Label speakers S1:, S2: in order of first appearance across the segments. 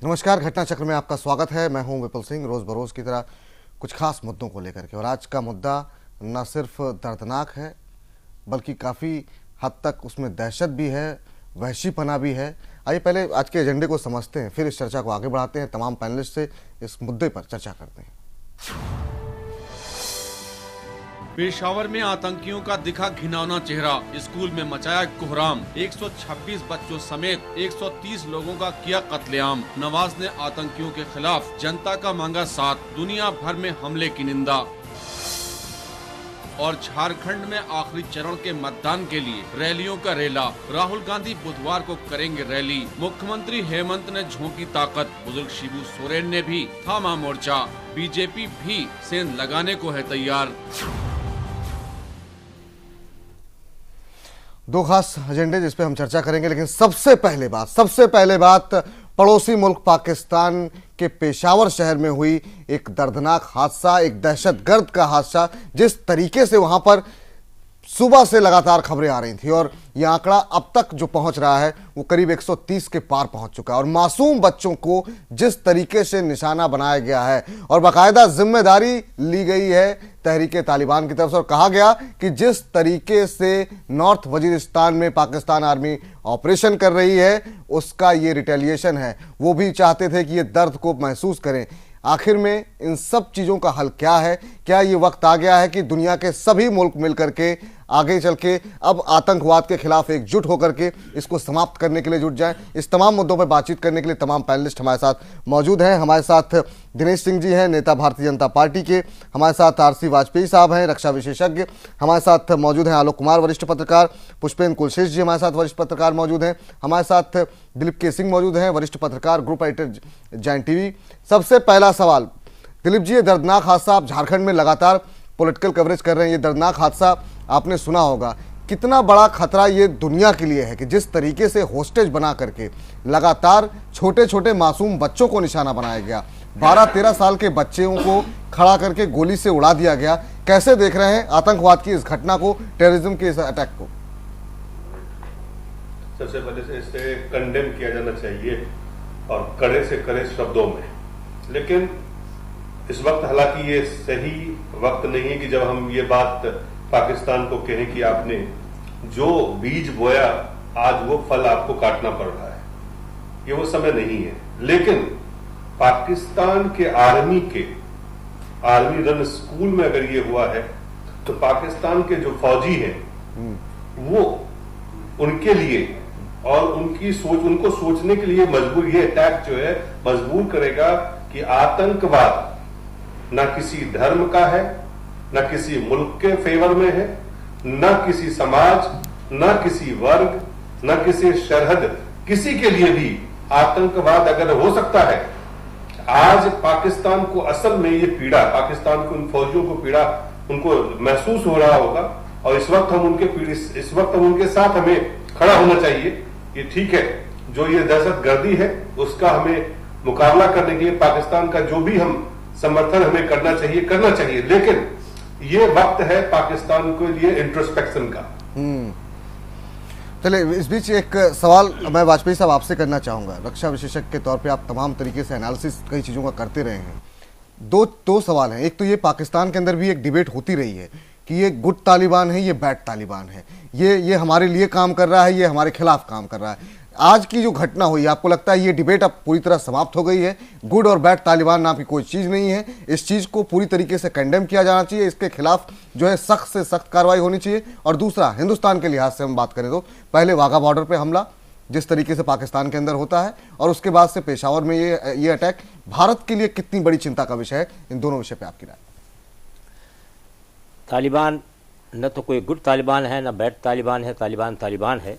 S1: नमस्कार, घटना चक्र में आपका स्वागत है। मैं हूं विपुल सिंह, रोज बरोज की तरह कुछ खास मुद्दों को लेकर के। और आज का मुद्दा न सिर्फ दर्दनाक है बल्कि काफ़ी हद तक उसमें दहशत भी है, वहशीपना भी है। आइए पहले आज के एजेंडे को समझते हैं, फिर इस चर्चा को आगे बढ़ाते हैं। तमाम पैनलिस्ट से इस मुद्दे पर चर्चा करते हैं।
S2: पेशावर में आतंकियों का दिखा घिनौना चेहरा, स्कूल में मचाया कोहराम, 126 बच्चों समेत 130 लोगों का किया कत्लेआम। नवाज ने आतंकियों के खिलाफ जनता का मांगा साथ, दुनिया भर में हमले की निंदा। और झारखंड में आखिरी चरण के मतदान के लिए रैलियों का रेला, राहुल गांधी बुधवार को करेंगे रैली। मुख्यमंत्री हेमंत ने झोंकी ताकत, बुजुर्ग शिबू सोरेन ने भी थामा मोर्चा। बीजेपी भी सेंध लगाने को है तैयार।
S1: दो खास एजेंडे जिस पे हम चर्चा करेंगे, लेकिन सबसे पहले बात पड़ोसी मुल्क पाकिस्तान के पेशावर शहर में हुई एक दर्दनाक हादसा, एक दहशतगर्द का हादसा। जिस तरीके से वहां पर सुबह से लगातार खबरें आ रही थी और ये आंकड़ा अब तक जो पहुंच रहा है वो करीब 130 के पार पहुंच चुका है। और मासूम बच्चों को जिस तरीके से निशाना बनाया गया है और बाकायदा जिम्मेदारी ली गई है तहरीके तालिबान की तरफ से, और कहा गया कि जिस तरीके से नॉर्थ वजीरिस्तान में पाकिस्तान आर्मी ऑपरेशन कर रही है उसका ये रिटेलिएशन है। वो भी चाहते थे कि ये दर्द को महसूस करें। आखिर में इन सब चीज़ों का हल क्या है? क्या ये वक्त आ गया है कि दुनिया के सभी मुल्क मिलकर के आगे चल के अब आतंकवाद के खिलाफ एकजुट होकर के इसको समाप्त करने के लिए जुट जाएं? इस तमाम मुद्दों पर बातचीत करने के लिए तमाम पैनलिस्ट हमारे साथ मौजूद हैं। हमारे साथ दिनेश सिंह जी हैं, नेता भारतीय जनता पार्टी के। हमारे साथ आरसी वाजपेयी साहब हैं, रक्षा विशेषज्ञ। हमारे साथ मौजूद हैं आलोक कुमार, वरिष्ठ पत्रकार। पुष्पेंद्र कुलशेष जी हमारे साथ वरिष्ठ पत्रकार मौजूद हैं। हमारे साथ दिलीप के सिंह मौजूद हैं, वरिष्ठ पत्रकार, ग्रुप एडिटर जैन टीवी। सबसे पहला सवाल दिलीप जी, ये दर्दनाक हादसा, आप झारखंड में लगातार पॉलिटिकल कवरेज कर रहे हैं, ये दर्दनाक हादसा आपने सुना होगा। कितना बड़ा खतरा ये दुनिया के लिए है कि जिस तरीके से होस्टेज बना करके लगातार छोटे छोटे मासूम बच्चों को निशाना बनाया गया, 12-13 साल के बच्चों को खड़ा करके गोली से उड़ा दिया गया। कैसे देख रहे हैं आतंकवाद की इस घटना को, टेररिज्म के इस अटैक को?
S3: सबसे पहले से इसे कंडेम किया जाना चाहिए और कड़े से कड़े शब्दों में। लेकिन इस वक्त हालांकि ये सही वक्त नहीं है कि जब हम ये बात पाकिस्तान को कहें कि आपने जो बीज बोया आज वो फल आपको काटना पड़ रहा है। ये वो समय नहीं है। लेकिन पाकिस्तान के आर्मी रन स्कूल में अगर ये हुआ है तो पाकिस्तान के जो फौजी हैं वो उनके लिए और उनकी सोच, उनको सोचने के लिए मजबूर, ये अटैक जो है मजबूर करेगा कि आतंकवाद ना किसी धर्म का है, ना किसी मुल्क के फेवर में है, ना किसी समाज, ना किसी वर्ग, ना किसी सरहद, किसी के लिए भी आतंकवाद अगर हो सकता है। आज पाकिस्तान को असल में ये पीड़ा, पाकिस्तान के उन फौजियों को पीड़ा उनको महसूस हो रहा होगा और इस वक्त हम उनके साथ हमें खड़ा होना चाहिए। ये ठीक है, जो ये दहशतगर्दी है उसका हमें मुकाबला करने के लिए पाकिस्तान का जो भी हम समर्थन हमें करना चाहिए। लेकिन ये वक्त है पाकिस्तान के लिए इंट्रोस्पेक्शन का।
S1: चलिए, इस बीच एक सवाल मैं वाजपेयी साहब आपसे करना चाहूंगा। रक्षा विशेषज्ञ के तौर पे आप तमाम तरीके से एनालिसिस कई चीज़ों का करते रहे हैं। दो सवाल हैं। एक तो ये पाकिस्तान के अंदर भी एक डिबेट होती रही है कि ये गुड तालिबान है, ये बैड तालिबान है, ये हमारे लिए काम कर रहा है, ये हमारे खिलाफ काम कर रहा है। आज की जो घटना हुई, आपको लगता है ये डिबेट अब पूरी तरह समाप्त हो गई है? गुड और बैड तालिबान नाम की कोई चीज़ नहीं है। इस चीज़ को पूरी तरीके से कंडेम किया जाना चाहिए, इसके खिलाफ जो है सख्त से सख्त कार्रवाई होनी चाहिए। और दूसरा, हिंदुस्तान के लिहाज से हम बात करें तो पहले वाघा बॉर्डर पे हमला जिस तरीके से पाकिस्तान के अंदर होता है और उसके बाद से पेशावर में ये अटैक, भारत के लिए कितनी बड़ी चिंता का विषय है? इन दोनों विषय पर आपकी राय।
S4: तालिबान न तो कोई गुड तालिबान है, न बैड तालिबान है। तालिबान है,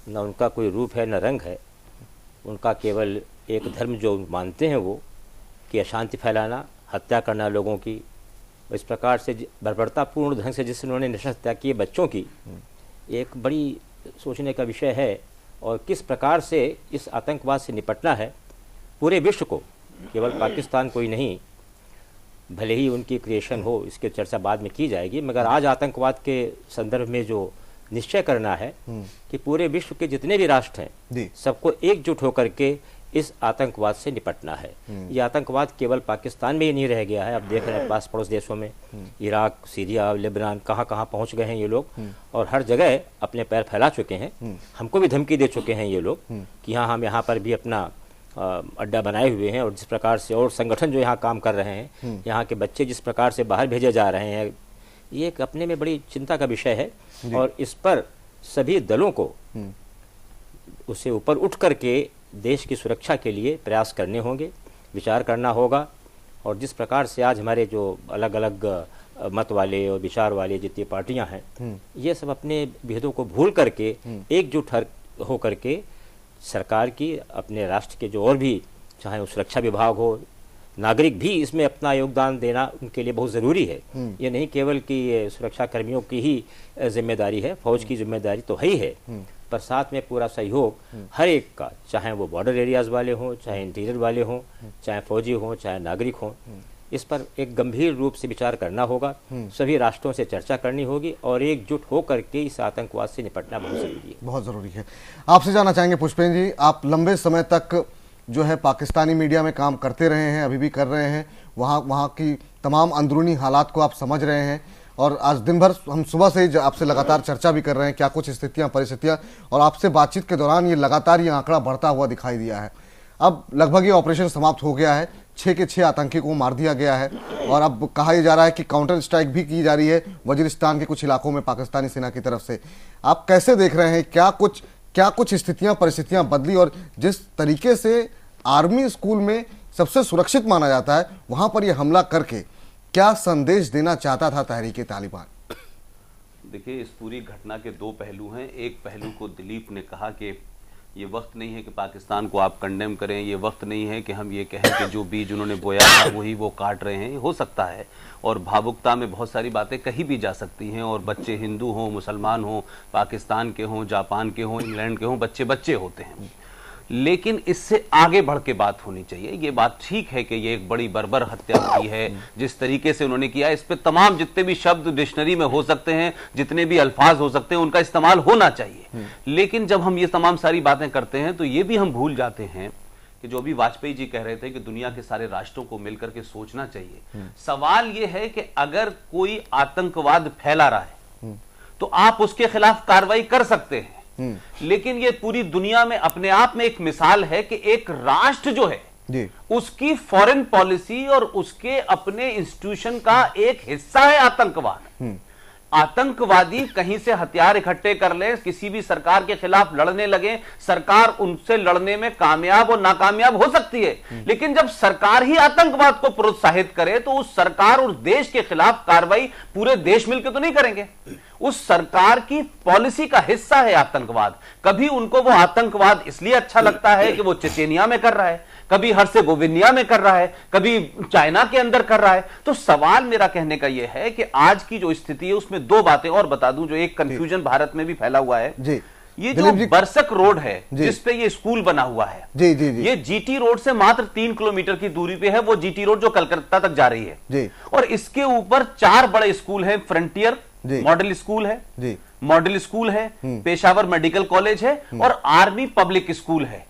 S4: न उनका कोई रूप है, न रंग है। उनका केवल एक धर्म जो मानते हैं वो कि अशांति फैलाना, हत्या करना लोगों की। इस प्रकार से बर्बरतापूर्ण ढंग से जिस उन्होंने नशा हत्या की बच्चों की, एक बड़ी सोचने का विषय है। और किस प्रकार से इस आतंकवाद से निपटना है पूरे विश्व को, केवल पाकिस्तान को ही नहीं। भले ही उनकी क्रिएशन हो, इसके चर्चा बाद में की जाएगी, मगर आज आतंकवाद के संदर्भ में जो निश्चय करना है कि पूरे विश्व के जितने भी राष्ट्र हैं सबको एकजुट होकर के इस आतंकवाद से निपटना है। ये आतंकवाद केवल पाकिस्तान में ही नहीं रह गया है, अब देख रहे हैं पास पड़ोस देशों में, इराक, सीरिया, लेबनान, कहाँ कहाँ पहुँच गए हैं ये लोग, और हर जगह अपने पैर फैला चुके हैं। हमको भी धमकी दे चुके हैं ये लोग कि हाँ, हम यहाँ पर भी अपना अड्डा बनाए हुए हैं, और जिस प्रकार से और संगठन जो यहाँ काम कर रहे हैं, यहाँ के बच्चे जिस प्रकार से बाहर भेजे जा रहे हैं, ये एक अपने में बड़ी चिंता का विषय है। और इस पर सभी दलों को उससे ऊपर उठ करके देश की सुरक्षा के लिए प्रयास करने होंगे, विचार करना होगा। और जिस प्रकार से आज हमारे जो अलग अलग मत वाले और विचार वाले जितनी पार्टियां हैं, ये सब अपने भेदों को भूल करके एकजुट हो करके सरकार की, अपने राष्ट्र के जो और भी, चाहे वो सुरक्षा विभाग हो, नागरिक भी इसमें अपना योगदान देना उनके लिए बहुत ज़रूरी है। ये नहीं केवल कि सुरक्षा कर्मियों की ही जिम्मेदारी है, फौज की जिम्मेदारी तो है ही है, पर साथ में पूरा सहयोग हर एक का, चाहे वो बॉर्डर एरियाज वाले हों, चाहे इंटीरियर वाले हों, चाहे फौजी हों, चाहे नागरिक हों, इस पर एक गंभीर रूप से विचार करना होगा। सभी राष्ट्रों से चर्चा करनी होगी और एकजुट होकर के इस आतंकवाद से निपटना बहुत ज़रूरी है।
S1: बहुत ज़रूरी है। आपसे जानना चाहेंगे पुष्पेंद्र जी, आप लंबे समय तक जो है पाकिस्तानी मीडिया में काम करते रहे हैं, अभी भी कर रहे हैं, वहाँ की तमाम अंदरूनी हालात को आप समझ रहे हैं, और आज दिन भर हम सुबह से ही आपसे लगातार चर्चा भी कर रहे हैं क्या कुछ स्थितियां, परिस्थितियां, और आपसे बातचीत के दौरान ये लगातार ये आंकड़ा बढ़ता हुआ दिखाई दिया है। अब लगभग ये ऑपरेशन समाप्त हो गया है, 6 के 6 आतंकी को मार दिया गया है, और अब कहा यह जा रहा है कि काउंटर स्ट्राइक भी की जा रही है वजीरिस्तान के कुछ इलाकों में पाकिस्तानी सेना की तरफ से। आप कैसे देख रहे हैं, क्या कुछ स्थितियां, परिस्थितियां बदली, और जिस तरीके से आर्मी स्कूल में सबसे सुरक्षित माना जाता है, वहां पर यह हमला करके क्या संदेश देना चाहता था तहरीके तालिबान?
S5: देखिए, इस पूरी घटना के 2 पहलू हैं। एक पहलू को दिलीप ने कहा कि ये वक्त नहीं है कि पाकिस्तान को आप कंडेम करें, ये वक्त नहीं है कि हम ये कहें कि जो बीज उन्होंने बोया था वही वो काट रहे हैं। हो सकता है, और भावुकता में बहुत सारी बातें कही भी जा सकती हैं, और बच्चे हिंदू हों, मुसलमान हों, पाकिस्तान के हों, जापान के हों, इंग्लैंड के हों, बच्चे बच्चे होते हैं। लेकिन इससे आगे बढ़ के बात होनी चाहिए। ये बात ठीक है कि ये एक बड़ी बर्बर हत्या की है, जिस तरीके से उन्होंने किया, इस पे तमाम जितने भी शब्द डिक्शनरी में हो सकते हैं, जितने भी अल्फाज हो सकते हैं, उनका इस्तेमाल होना चाहिए। लेकिन जब हम ये तमाम सारी बातें करते हैं तो ये भी हम भूल जाते हैं कि जो अभी वाजपेयी जी कह रहे थे कि दुनिया के सारे राष्ट्रों को मिलकर के सोचना चाहिए। सवाल ये है कि अगर कोई आतंकवाद फैला रहा है तो आप उसके खिलाफ कार्रवाई कर सकते हैं, लेकिन ये पूरी दुनिया में अपने आप में एक मिसाल है कि एक राष्ट्र जो है उसकी फॉरेन पॉलिसी और उसके अपने इंस्टीट्यूशन का एक हिस्सा है आतंकवाद। आतंकवादी कहीं से हथियार इकट्ठे कर ले, किसी भी सरकार के खिलाफ लड़ने लगे, सरकार उनसे लड़ने में कामयाब और नाकामयाब हो सकती है, लेकिन जब सरकार ही आतंकवाद को प्रोत्साहित करे तो उस सरकार और देश के खिलाफ कार्रवाई पूरे देश मिलकर तो नहीं करेंगे। उस सरकार की पॉलिसी का हिस्सा है आतंकवाद। कभी उनको वो आतंकवाद इसलिए अच्छा लगता है कि वो चेचेनिया में कर रहा है, कभी हर्षेगोविनिया में कर रहा है, कभी चाइना के अंदर कर रहा है। तो सवाल मेरा कहने का यह है कि आज की जो स्थिति है उसमें 2 बातें और बता दूं जो एक कंफ्यूजन भारत में भी फैला हुआ है जी। ये जो बरसक रोड है जिसपे ये स्कूल बना हुआ है जी, जी, जी। ये जीटी रोड से मात्र 3 किलोमीटर की दूरी पे है, वो जीटी रोड जो कलकत्ता तक जा रही है जी। और इसके ऊपर 4 बड़े स्कूल हैं। फ्रंटियर मॉडल स्कूल है जी, मॉडल स्कूल है, पेशावर मेडिकल कॉलेज है और आर्मी पब्लिक स्कूल है।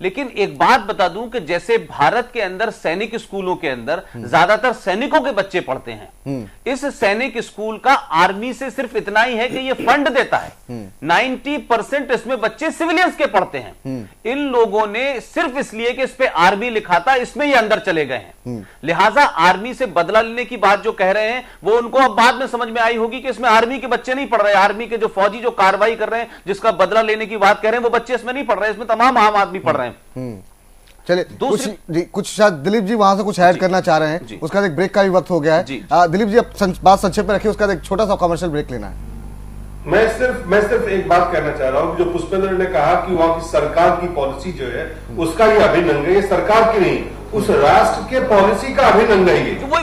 S5: लेकिन एक बात बता दूं कि जैसे भारत के अंदर सैनिक स्कूलों के अंदर ज्यादातर सैनिकों के बच्चे पढ़ते हैं, इस सैनिक स्कूल का आर्मी से सिर्फ इतना ही है कि ये फंड देता है। 90% इसमें बच्चे सिविलियंस के पढ़ते हैं। इन लोगों ने सिर्फ इसलिए कि इस पे आर्मी लिखा था, इसमें ये अंदर चले गए हैं। लिहाजा आर्मी से बदला लेने की बात जो कह रहे हैं वो उनको अब बाद में समझ में आई होगी कि इसमें आर्मी के बच्चे नहीं पढ़ रहे, आर्मी के जो फौजी जो कार्रवाई कर रहे हैं, जिसका बदला लेने की बात कह रहे हैं, वो बच्चे इसमें नहीं पढ़ रहे, इसमें तमाम आम आदमी पढ़ रहे हैं।
S1: चलिए कुछ शायद दिलीप जी वहां से कुछ ऐड करना चाह रहे हैं, उसका एक ब्रेक का भी वक्त हो गया है। दिलीप जी अब बात संक्षेप में रखिए, उसका एक छोटा सा कमर्शियल ब्रेक लेना है।
S3: मैं सिर्फ एक बात कहना चाह रहा हूं, जो पुष्पेंद्र ने कहा कि वहां की सरकार की पॉलिसी जो है उसका ये अभिनंदन है, सरकार की नहीं, उस राष्ट्र के पॉलिसी का अभिनंदन है।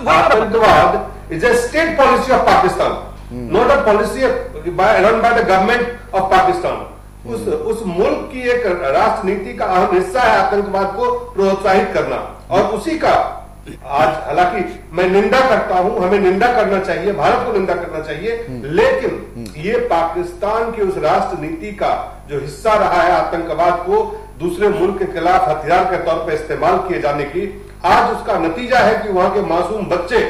S3: आतंकवाद is a state policy of Pakistan, not a policy run by the government of Pakistan. उस मुल्क की एक राष्ट्र नीति का अहम हिस्सा है आतंकवाद को प्रोत्साहित करना, और उसी का आज हालांकि मैं निंदा करता हूं, हमें निंदा करना चाहिए, भारत को निंदा करना चाहिए, लेकिन ये पाकिस्तान की उस राष्ट्र नीति का जो हिस्सा रहा है आतंकवाद को दूसरे मुल्क के खिलाफ हथियार के तौर पर इस्तेमाल किए जाने की आज उसका नतीजा है कि वहां के मासूम बच्चे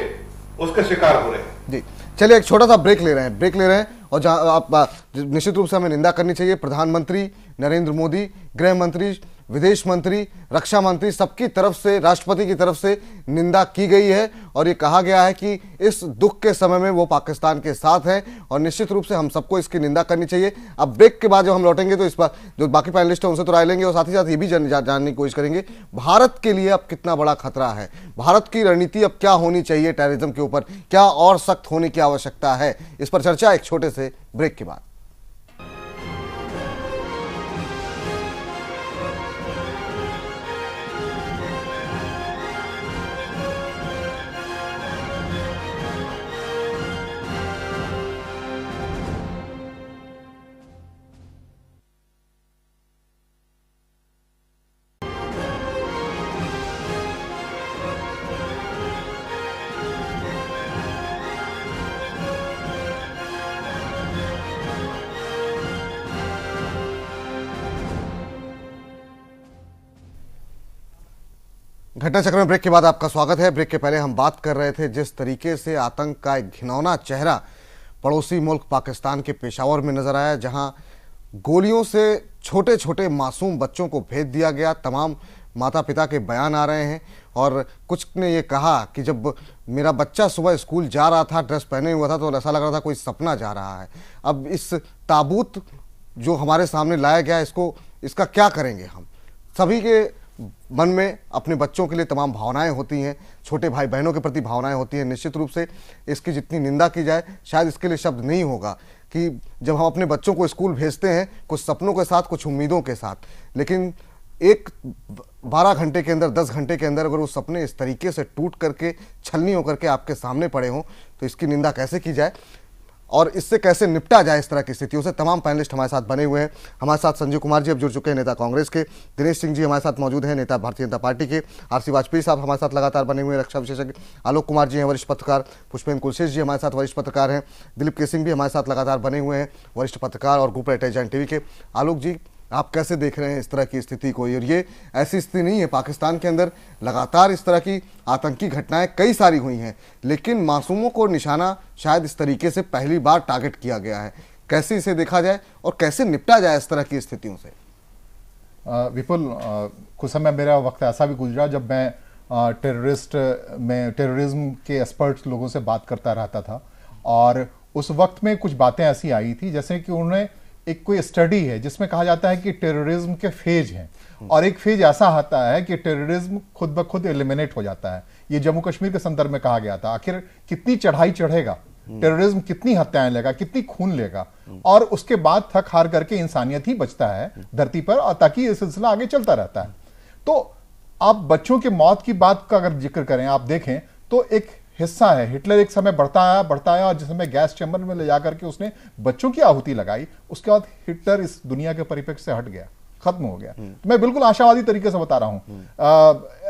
S3: उसके शिकार हो रहे हैं।
S1: जी चलिए एक छोटा सा ब्रेक ले रहे हैं और जहां आप निश्चित रूप से हमें निंदा करनी चाहिए। प्रधानमंत्री नरेंद्र मोदी, गृह मंत्री, विदेश मंत्री, रक्षा मंत्री, सबकी तरफ से, राष्ट्रपति की तरफ से निंदा की गई है और ये कहा गया है कि इस दुख के समय में वो पाकिस्तान के साथ हैं और निश्चित रूप से हम सबको इसकी निंदा करनी चाहिए। अब ब्रेक के बाद जब हम लौटेंगे तो इस पर जो बाकी पैनलिस्ट हैं उनसे तो राय लेंगे और साथ ही साथ ये भी जानने की कोशिश करेंगे भारत के लिए अब कितना बड़ा खतरा है, भारत की रणनीति अब क्या होनी चाहिए टेररिज्म के ऊपर, क्या और सख्त होने की आवश्यकता है। इस पर चर्चा एक छोटे से ब्रेक के बाद। घटना चक्र में ब्रेक के बाद आपका स्वागत है। ब्रेक के पहले हम बात कर रहे थे जिस तरीके से आतंक का एक घिनौना चेहरा पड़ोसी मुल्क पाकिस्तान के पेशावर में नजर आया, जहां गोलियों से छोटे छोटे मासूम बच्चों को भेज दिया गया। तमाम माता पिता के बयान आ रहे हैं और कुछ ने ये कहा कि जब मेरा बच्चा सुबह स्कूल जा रहा था, ड्रेस पहने हुआ था, तो ऐसा लग रहा था कोई सपना जा रहा है। अब इस ताबूत जो हमारे सामने लाया गया, इसका क्या करेंगे हम? सभी के मन में अपने बच्चों के लिए तमाम भावनाएं होती हैं, छोटे भाई बहनों के प्रति भावनाएं होती हैं। निश्चित रूप से इसकी जितनी निंदा की जाए शायद इसके लिए शब्द नहीं होगा कि जब हम अपने बच्चों को स्कूल भेजते हैं कुछ सपनों के साथ, कुछ उम्मीदों के साथ, लेकिन एक 12 घंटे के अंदर, 10 घंटे के अंदर अगर वो सपने इस तरीके से टूट करके, छलनी होकर के आपके सामने पड़े हों तो इसकी निंदा कैसे की जाए और इससे कैसे निपटा जाए इस तरह की स्थितियों से। तमाम पैनलिस्ट हमारे साथ बने हुए हैं। हमारे साथ संजीव कुमार जी अब जुड़ चुके हैं, नेता कांग्रेस के। दिनेश सिंह जी हमारे साथ मौजूद हैं, नेता भारतीय जनता पार्टी के। आरसी वाजपेयी साहब हमारे साथ लगातार बने हुए हैं, रक्षा विशेषज्ञ। आलोक कुमार जी हैं, वरिष्ठ पत्रकार। पुष्पेंद्र कुलशेष जी हमारे साथ वरिष्ठ पत्रकार हैं। दिलीप के सिंह भी हमारे साथ लगातार बने हुए हैं, वरिष्ठ पत्रकार और ग्रुप एडिटर एजेंट टीवी के। आलोक जी, आप कैसे देख रहे हैं इस तरह की स्थिति को? और ये ऐसी स्थिति नहीं है, पाकिस्तान के अंदर लगातार इस तरह की आतंकी घटनाएं कई सारी हुई हैं, लेकिन मासूमों को निशाना शायद इस तरीके से पहली बार टारगेट किया गया है। कैसे इसे देखा जाए और कैसे निपटा जाए इस तरह की स्थितियों से?
S6: विपुल, कुछ समय मेरा वक्त ऐसा भी गुजरा जब मैं टेररिज्म के एक्सपर्ट्स लोगों से बात करता रहता था और उस वक्त में कुछ बातें ऐसी आई थी जैसे कि उन्होंने एक कोई स्टडी है जिसमें कहा जाता है कि टेररिज्म के फेज हैं और एक फेज ऐसा आता है कि टेररिज्म खुद ब खुद एलिमिनेट हो जाता है। ये जम्मू कश्मीर के संदर्भ में कहा गया था। आखिर कितनी चढ़ाई चढ़ेगा टेररिज्म, कितनी हत्याएं लेगा, कितनी खून लेगा, और उसके बाद थक हार करके इंसानियत ही बचता है धरती पर, और ताकि ये सिलसिला आगे चलता रहता है। तो आप बच्चों के मौत की बात का अगर जिक्र करें, आप देखें तो एक हिस्सा है, हिटलर एक समय बढ़ता आया और जिस समय गैस चैम्बर में ले जाकर के उसने बच्चों की आहुति लगाई, उसके बाद हिटलर इस दुनिया के परिप्रेक्ष्य से हट गया, खत्म हो गया। तो मैं बिल्कुल आशावादी तरीके से बता रहा हूं।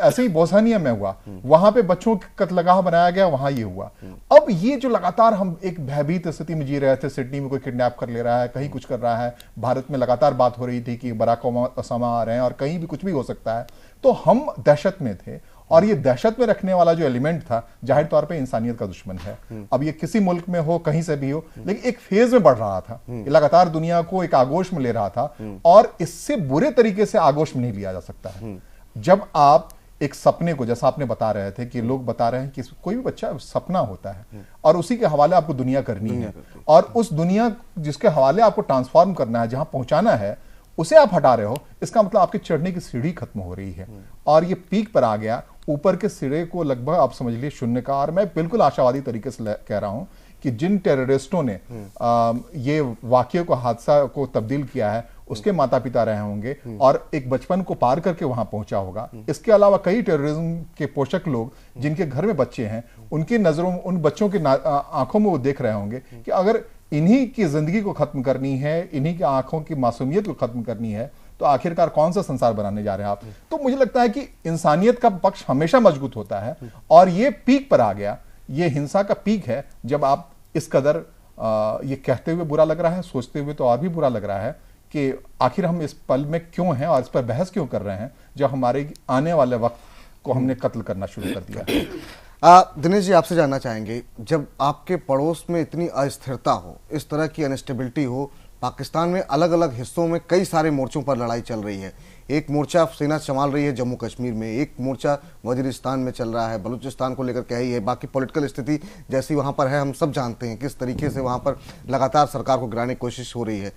S6: ऐसे ही बोस्निया में हुआ, वहां पे बच्चों की कत्लगाह बनाया गया, वहां ये हुआ। अब ये जो लगातार हम एक भयभीत स्थिति में जी रहे थे, सिडनी में कोई किडनैप कर ले रहा है, कहीं कुछ कर रहा है, भारत में लगातार बात हो रही थी कि बराक ओबामा आ रहे हैं और कहीं भी कुछ भी हो सकता है, तो हम दहशत में थे। और ये दहशत में रखने वाला जो एलिमेंट था, जाहिर तौर पे इंसानियत का दुश्मन है। अब ये किसी मुल्क में हो, कहीं से भी हो, लेकिन एक फेज में बढ़ रहा था, लगातार दुनिया को एक आगोश में ले रहा था, और इससे बुरे तरीके से आगोश में नहीं लिया जा सकता है। जब आप एक सपने को, जैसा आपने बता रहे थे कि लोग बता रहे हैं कि कोई भी बच्चा सपना होता है और उसी के हवाले आपको दुनिया करनी है, और उस दुनिया जिसके हवाले आपको ट्रांसफॉर्म करना है, जहां पहुंचाना है, उसे आप हटा रहे हो, इसका मतलब आपके चढ़ने की सीढ़ी खत्म हो रही है और ये पीक पर आ गया। ऊपर के सिरे को लगभग आप समझ लिए शून्य का। और मैं बिल्कुल आशावादी तरीके से कह रहा हूं कि जिन टेररिस्टों ने ये वाकये को, हादसा को तब्दील किया है, उसके माता पिता रहे होंगे और एक बचपन को पार करके वहां पहुंचा होगा। इसके अलावा कई टेररिज्म के पोषक लोग जिनके घर में बच्चे हैं, उनकी नजरों, उन बच्चों की आंखों में वो देख रहे होंगे कि अगर इन्हीं की जिंदगी को खत्म करनी है, इन्हीं की आंखों की मासूमियत को खत्म करनी है, तो आखिरकार कौन सा संसार बनाने जा रहे हैं आप? तो मुझे लगता है कि इंसानियत का पक्ष हमेशा मजबूत होता है और ये पीक पर आ गया, ये हिंसा का पीक है जब आप इस कदर ये कहते हुए बुरा लग रहा है, सोचते हुए तो और भी बुरा लग रहा है कि आखिर हम इस पल में क्यों हैं और इस पर बहस क्यों कर रहे हैं जब हमारे आने वाले वक्त को हमने कत्ल करना शुरू कर दिया।
S1: दिनेश जी, आपसे जानना चाहेंगे, जब आपके पड़ोस में इतनी अस्थिरता हो, इस तरह की अनस्टेबिलिटी हो, पाकिस्तान में अलग अलग हिस्सों में कई सारे मोर्चों पर लड़ाई चल रही है, एक मोर्चा सेना संभाल रही है जम्मू कश्मीर में, एक मोर्चा वजीरिस्तान में चल रहा है, बलूचिस्तान को लेकर क्या ही है, बाकी पॉलिटिकल स्थिति जैसी वहाँ पर है हम सब जानते हैं किस तरीके से वहाँ पर लगातार सरकार को गिराने की कोशिश हो रही है।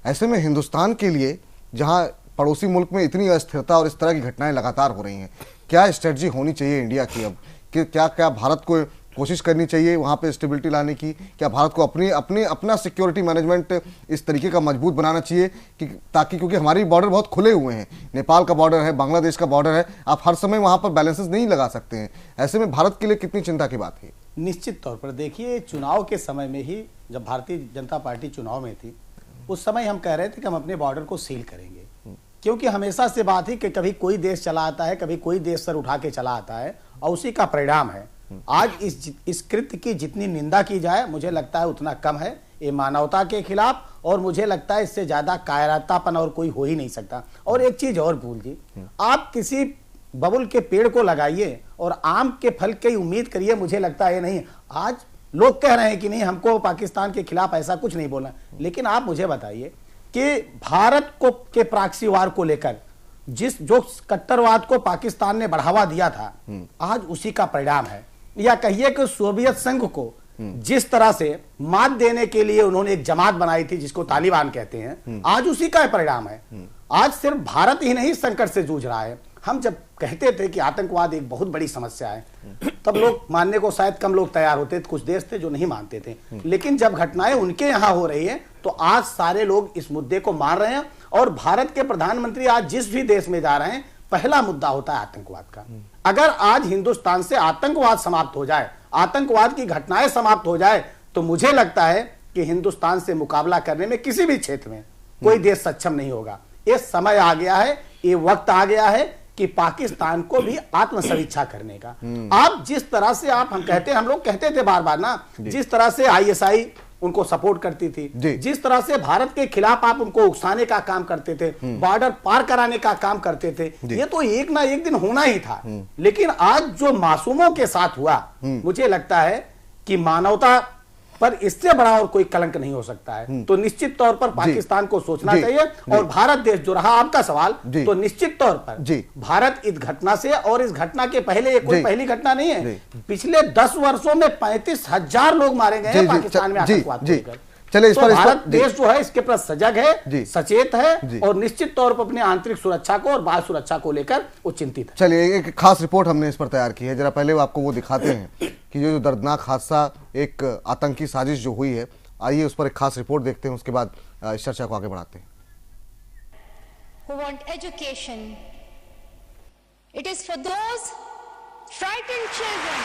S1: ऐसे में हिंदुस्तान के लिए, जहाँ पड़ोसी मुल्क में इतनी अस्थिरता और इस तरह की घटनाएं लगातार हो रही हैं, क्या स्ट्रेटजी होनी चाहिए इंडिया की अब? कि क्या भारत को कोशिश करनी चाहिए वहाँ पे स्टेबिलिटी लाने की? क्या भारत को अपना सिक्योरिटी मैनेजमेंट इस तरीके का मजबूत बनाना चाहिए कि ताकि, क्योंकि हमारी बॉर्डर बहुत खुले हुए हैं, नेपाल का बॉर्डर है, बांग्लादेश का बॉर्डर है, आप हर समय वहाँ पर बैलेंसेस नहीं लगा सकते हैं। ऐसे में भारत के लिए कितनी चिंता की बात है?
S7: निश्चित तौर पर देखिए, चुनाव के समय में ही, जब भारतीय जनता पार्टी चुनाव में थी, उस समय हम कह रहे थे कि हम अपने बॉर्डर को सील करेंगे, क्योंकि हमेशा से बात ही कि कभी कोई देश चला आता है, कभी कोई देश सर उठा के चला आता है, और उसी का परिणाम है आज इस कृत्य की जितनी निंदा की जाए मुझे लगता है उतना कम है। ये मानवता के खिलाफ, और मुझे लगता है इससे ज्यादा कायरतापन और कोई हो ही नहीं सकता। और एक चीज और भूल जी, आप किसी बबुल के पेड़ को लगाइए और आम के फल की उम्मीद करिए, मुझे लगता है नहीं। आज लोग कह रहे हैं कि नहीं, हमको पाकिस्तान के खिलाफ ऐसा कुछ नहीं बोलना, लेकिन आप मुझे बताइए कि भारत को के प्रॉक्सी वार को लेकर जो कट्टरवाद को पाकिस्तान ने बढ़ावा दिया था, आज उसी का परिणाम है। या कहिए कि सोवियत संघ को जिस तरह से मात देने के लिए उन्होंने एक जमात बनाई थी जिसको तालिबान कहते हैं, आज उसी का परिणाम है। आज सिर्फ भारत ही नहीं संकट से जूझ रहा है। हम जब कहते थे कि आतंकवाद एक बहुत बड़ी समस्या है, तब लोग मानने को शायद कम लोग तैयार होते थे, कुछ देश थे जो नहीं मानते थे, लेकिन जब घटनाएं उनके यहां हो रही है तो आज सारे लोग इस मुद्दे को मान रहे हैं। और भारत के प्रधानमंत्री आज जिस भी देश में जा रहे हैं, पहला मुद्दा होता है आतंकवाद का। अगर आज हिंदुस्तान से आतंकवाद समाप्त हो जाए, आतंकवाद की घटनाएं समाप्त हो जाए, तो मुझे लगता है कि हिंदुस्तान से मुकाबला करने में किसी भी क्षेत्र में कोई देश सक्षम नहीं होगा। ये समय आ गया है, ये वक्त आ गया है कि पाकिस्तान को भी आत्मसमीक्षा करने का। आप जिस तरह से हम लोग कहते थे बार बार ना, जिस तरह से ISI उनको सपोर्ट करती थी, जिस तरह से भारत के खिलाफ आप उनको उकसाने का काम करते थे, बॉर्डर पार कराने का काम करते थे, ये तो एक ना एक दिन होना ही था। लेकिन आज जो मासूमों के साथ हुआ, मुझे लगता है कि मानवता पर इससे बड़ा और कोई कलंक नहीं हो सकता है। तो निश्चित तौर पर पाकिस्तान को सोचना चाहिए। और भारत देश, जो रहा आपका सवाल, तो निश्चित तौर पर भारत इस घटना से, और इस घटना के पहले कोई पहली घटना नहीं है, पिछले 10 वर्षों में 35,000 लोग मारे गए हैं पाकिस्तान में आतंकवाद को लेकर।
S1: चलिए, इस पर
S7: भारत देश जो है इसके प्रति सजग है, सचेत है, और निश्चित तौर पर अपने आंतरिक सुरक्षा को और बाह्य सुरक्षा को लेकर वो चिंतित है।
S1: चलिए, एक खास रिपोर्ट हमने इस पर तैयार की है, जरा पहले आपको वो दिखाते हैं कि जो दर्दनाक हादसा, एक आतंकी साजिश जो हुई है, आइए उस पर एक खास रिपोर्ट देखते हैं, उसके बाद इस चर्चा को आगे बढ़ाते हैं।
S8: Who want education. It is for those frightened children.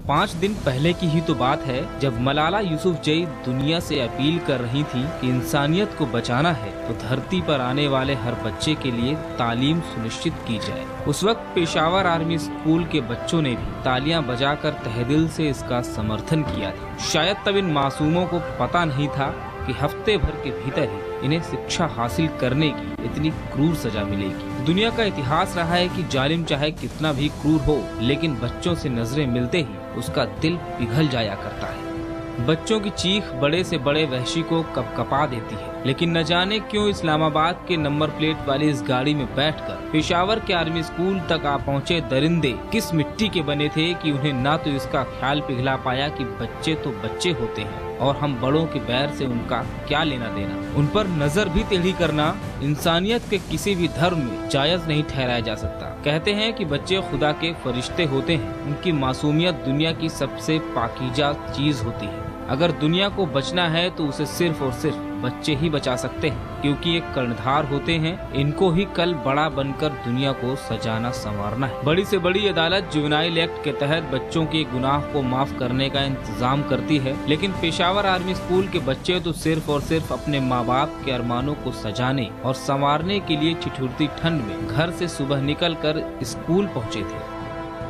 S9: 5 दिन पहले की ही तो बात है जब मलाला यूसुफजई दुनिया से अपील कर रही थी कि इंसानियत को बचाना है तो धरती पर आने वाले हर बच्चे के लिए तालीम सुनिश्चित की जाए। उस वक्त पेशावर आर्मी स्कूल के बच्चों ने भी तालियां बजाकर तहेदिल से इसका समर्थन किया था। शायद तब इन मासूमों को पता नहीं था कि हफ्ते भर के भीतर ही इन्हें शिक्षा हासिल करने की इतनी क्रूर सजा मिलेगी। दुनिया का इतिहास रहा है कि जालिम चाहे कितना भी क्रूर हो, लेकिन बच्चों से नजरें मिलते ही उसका दिल पिघल जाया करता है। बच्चों की चीख बड़े से बड़े वहशी को कपकपा देती है, लेकिन न जाने क्यों इस्लामाबाद के नंबर प्लेट वाली इस गाड़ी में बैठकर पेशावर के आर्मी स्कूल तक आ पहुँचे दरिंदे किस मिट्टी के बने थे कि उन्हें न तो इसका ख्याल पिघला पाया कि बच्चे तो बच्चे होते हैं और हम बड़ों के बैर से उनका क्या लेना देना। उन पर नजर भी टेढ़ी करना इंसानियत के किसी भी धर्म में जायज नहीं ठहराया जा सकता। कहते हैं कि बच्चे खुदा के फरिश्ते होते हैं, उनकी मासूमियत दुनिया की सबसे पाकीजा चीज होती है। अगर दुनिया को बचना है तो उसे सिर्फ और सिर्फ बच्चे ही बचा सकते हैं, क्योंकि ये कर्णधार होते हैं। इनको ही कल बड़ा बनकर दुनिया को सजाना संवारना है। बड़ी से बड़ी अदालत जुवेनाइल एक्ट के तहत बच्चों के गुनाह को माफ करने का इंतजाम करती है, लेकिन पेशावर आर्मी स्कूल के बच्चे तो सिर्फ और सिर्फ अपने माँ बाप के अरमानों को सजाने और संवारने के लिए ठिठुरती ठंड में घर से सुबह निकल कर स्कूल पहुँचे थे।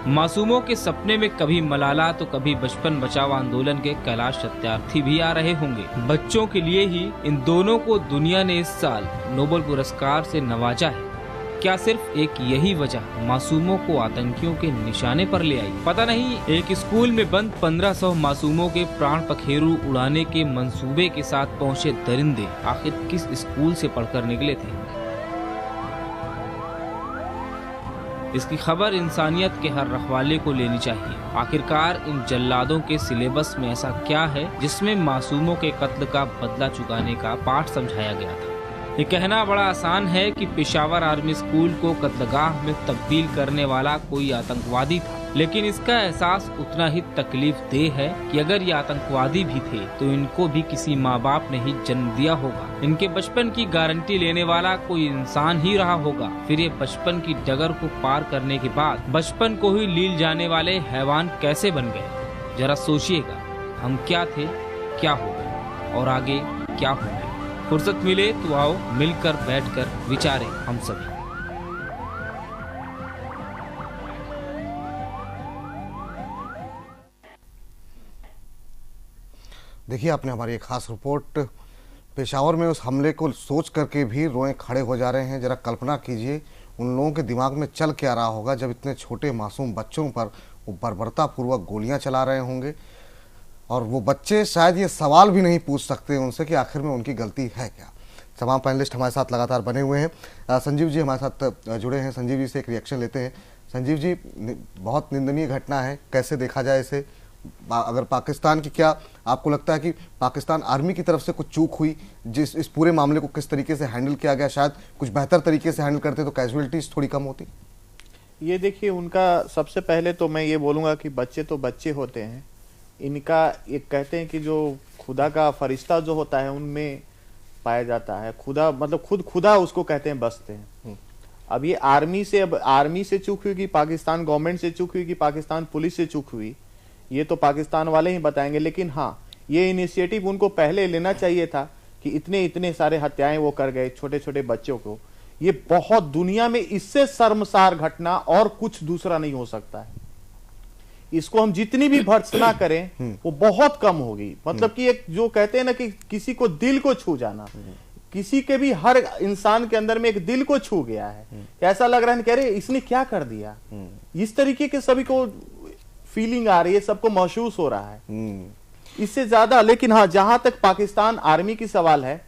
S9: मासूमों के सपने में कभी मलाला तो कभी बचपन बचाओ आंदोलन के कैलाश सत्यार्थी भी आ रहे होंगे। बच्चों के लिए ही इन दोनों को दुनिया ने इस साल नोबेल पुरस्कार से नवाजा है। क्या सिर्फ एक यही वजह मासूमों को आतंकियों के निशाने पर ले आई? पता नहीं। एक स्कूल में बंद 1500 मासूमों के प्राण पखेरु उड़ाने के मंसूबे के साथ पहुंचे दरिंदे आखिर किस स्कूल से पढ़कर निकले थे? इसकी खबर इंसानियत के हर रखवाले को लेनी चाहिए। आखिरकार इन जल्लादों के सिलेबस में ऐसा क्या है जिसमें मासूमों के कत्ल का बदला चुकाने का पाठ समझाया गया था? ये कहना बड़ा आसान है कि पेशावर आर्मी स्कूल को कत्लगाह में तब्दील करने वाला कोई आतंकवादी था, लेकिन इसका एहसास उतना ही तकलीफ देह है कि अगर ये आतंकवादी भी थे तो इनको भी किसी माँ बाप ने ही जन्म दिया होगा। इनके बचपन की गारंटी लेने वाला कोई इंसान ही रहा होगा। फिर ये बचपन की डगर को पार करने के बाद बचपन को ही लील जाने वाले हैवान कैसे बन गए? जरा सोचिएगा, हम क्या थे, क्या हो गए और आगे क्या होंगे। फुर्सत मिले तो आओ मिलकर बैठकर विचारें हम सभी।
S1: देखिए, आपने हमारी एक खास रिपोर्ट पेशावर में उस हमले को सोच करके भी रोए खड़े हो जा रहे हैं। जरा कल्पना कीजिए उन लोगों के दिमाग में चल क्या रहा होगा जब इतने छोटे मासूम बच्चों पर वो बर्बरतापूर्वक गोलियां चला रहे होंगे, और वो बच्चे शायद ये सवाल भी नहीं पूछ सकते उनसे कि आखिर में उनकी गलती है क्या। तमाम पैनलिस्ट हमारे साथ लगातार बने हुए हैं। संजीव जी हमारे साथ जुड़े हैं। संजीव जी से एक रिएक्शन लेते हैं। संजीव जी, बहुत निंदनीय घटना है, कैसे देखा जाए इसे? अगर पाकिस्तान की, क्या आपको लगता है कि पाकिस्तान आर्मी की तरफ से कुछ चूक हुई? जिस इस पूरे मामले को किस तरीके से हैंडल किया गया, शायद कुछ बेहतर तरीके से हैंडल करते तो कैजुअलिटीज थोड़ी कम होती।
S10: ये देखिए, उनका सबसे पहले तो मैं ये बोलूँगा कि बच्चे तो बच्चे होते हैं। इनका एक कहते हैं कि जो खुदा का फरिश्ता जो होता है उनमें पाया जाता है। खुदा मतलब खुदा उसको कहते हैं, बसते हैं। अब ये आर्मी से चूक हुई कि पाकिस्तान गवर्नमेंट से चूक हुई कि पाकिस्तान पुलिस से चूक हुई, ये तो पाकिस्तान वाले ही बताएंगे। लेकिन हाँ, ये इनिशिएटिव उनको पहले लेना चाहिए था कि इतने सारे हत्याएं वो कर गए छोटे छोटे बच्चों को। ये बहुत, दुनिया में इससे शर्मसार घटना और कुछ दूसरा नहीं हो सकता है। इसको हम जितनी भी भर्त्सना करें वो बहुत कम होगी। मतलब कि एक जो कहते हैं ना कि किसी को दिल को छू जाना, किसी के भी हर इंसान के अंदर में एक दिल को छू गया है। ऐसा लग रहा है, कह रहे इसने क्या कर दिया, इस तरीके के सभी को फीलिंग आ रही है, सबको महसूस हो रहा है इससे ज्यादा। लेकिन हाँ, जहां तक पाकिस्तान आर्मी की सवाल है,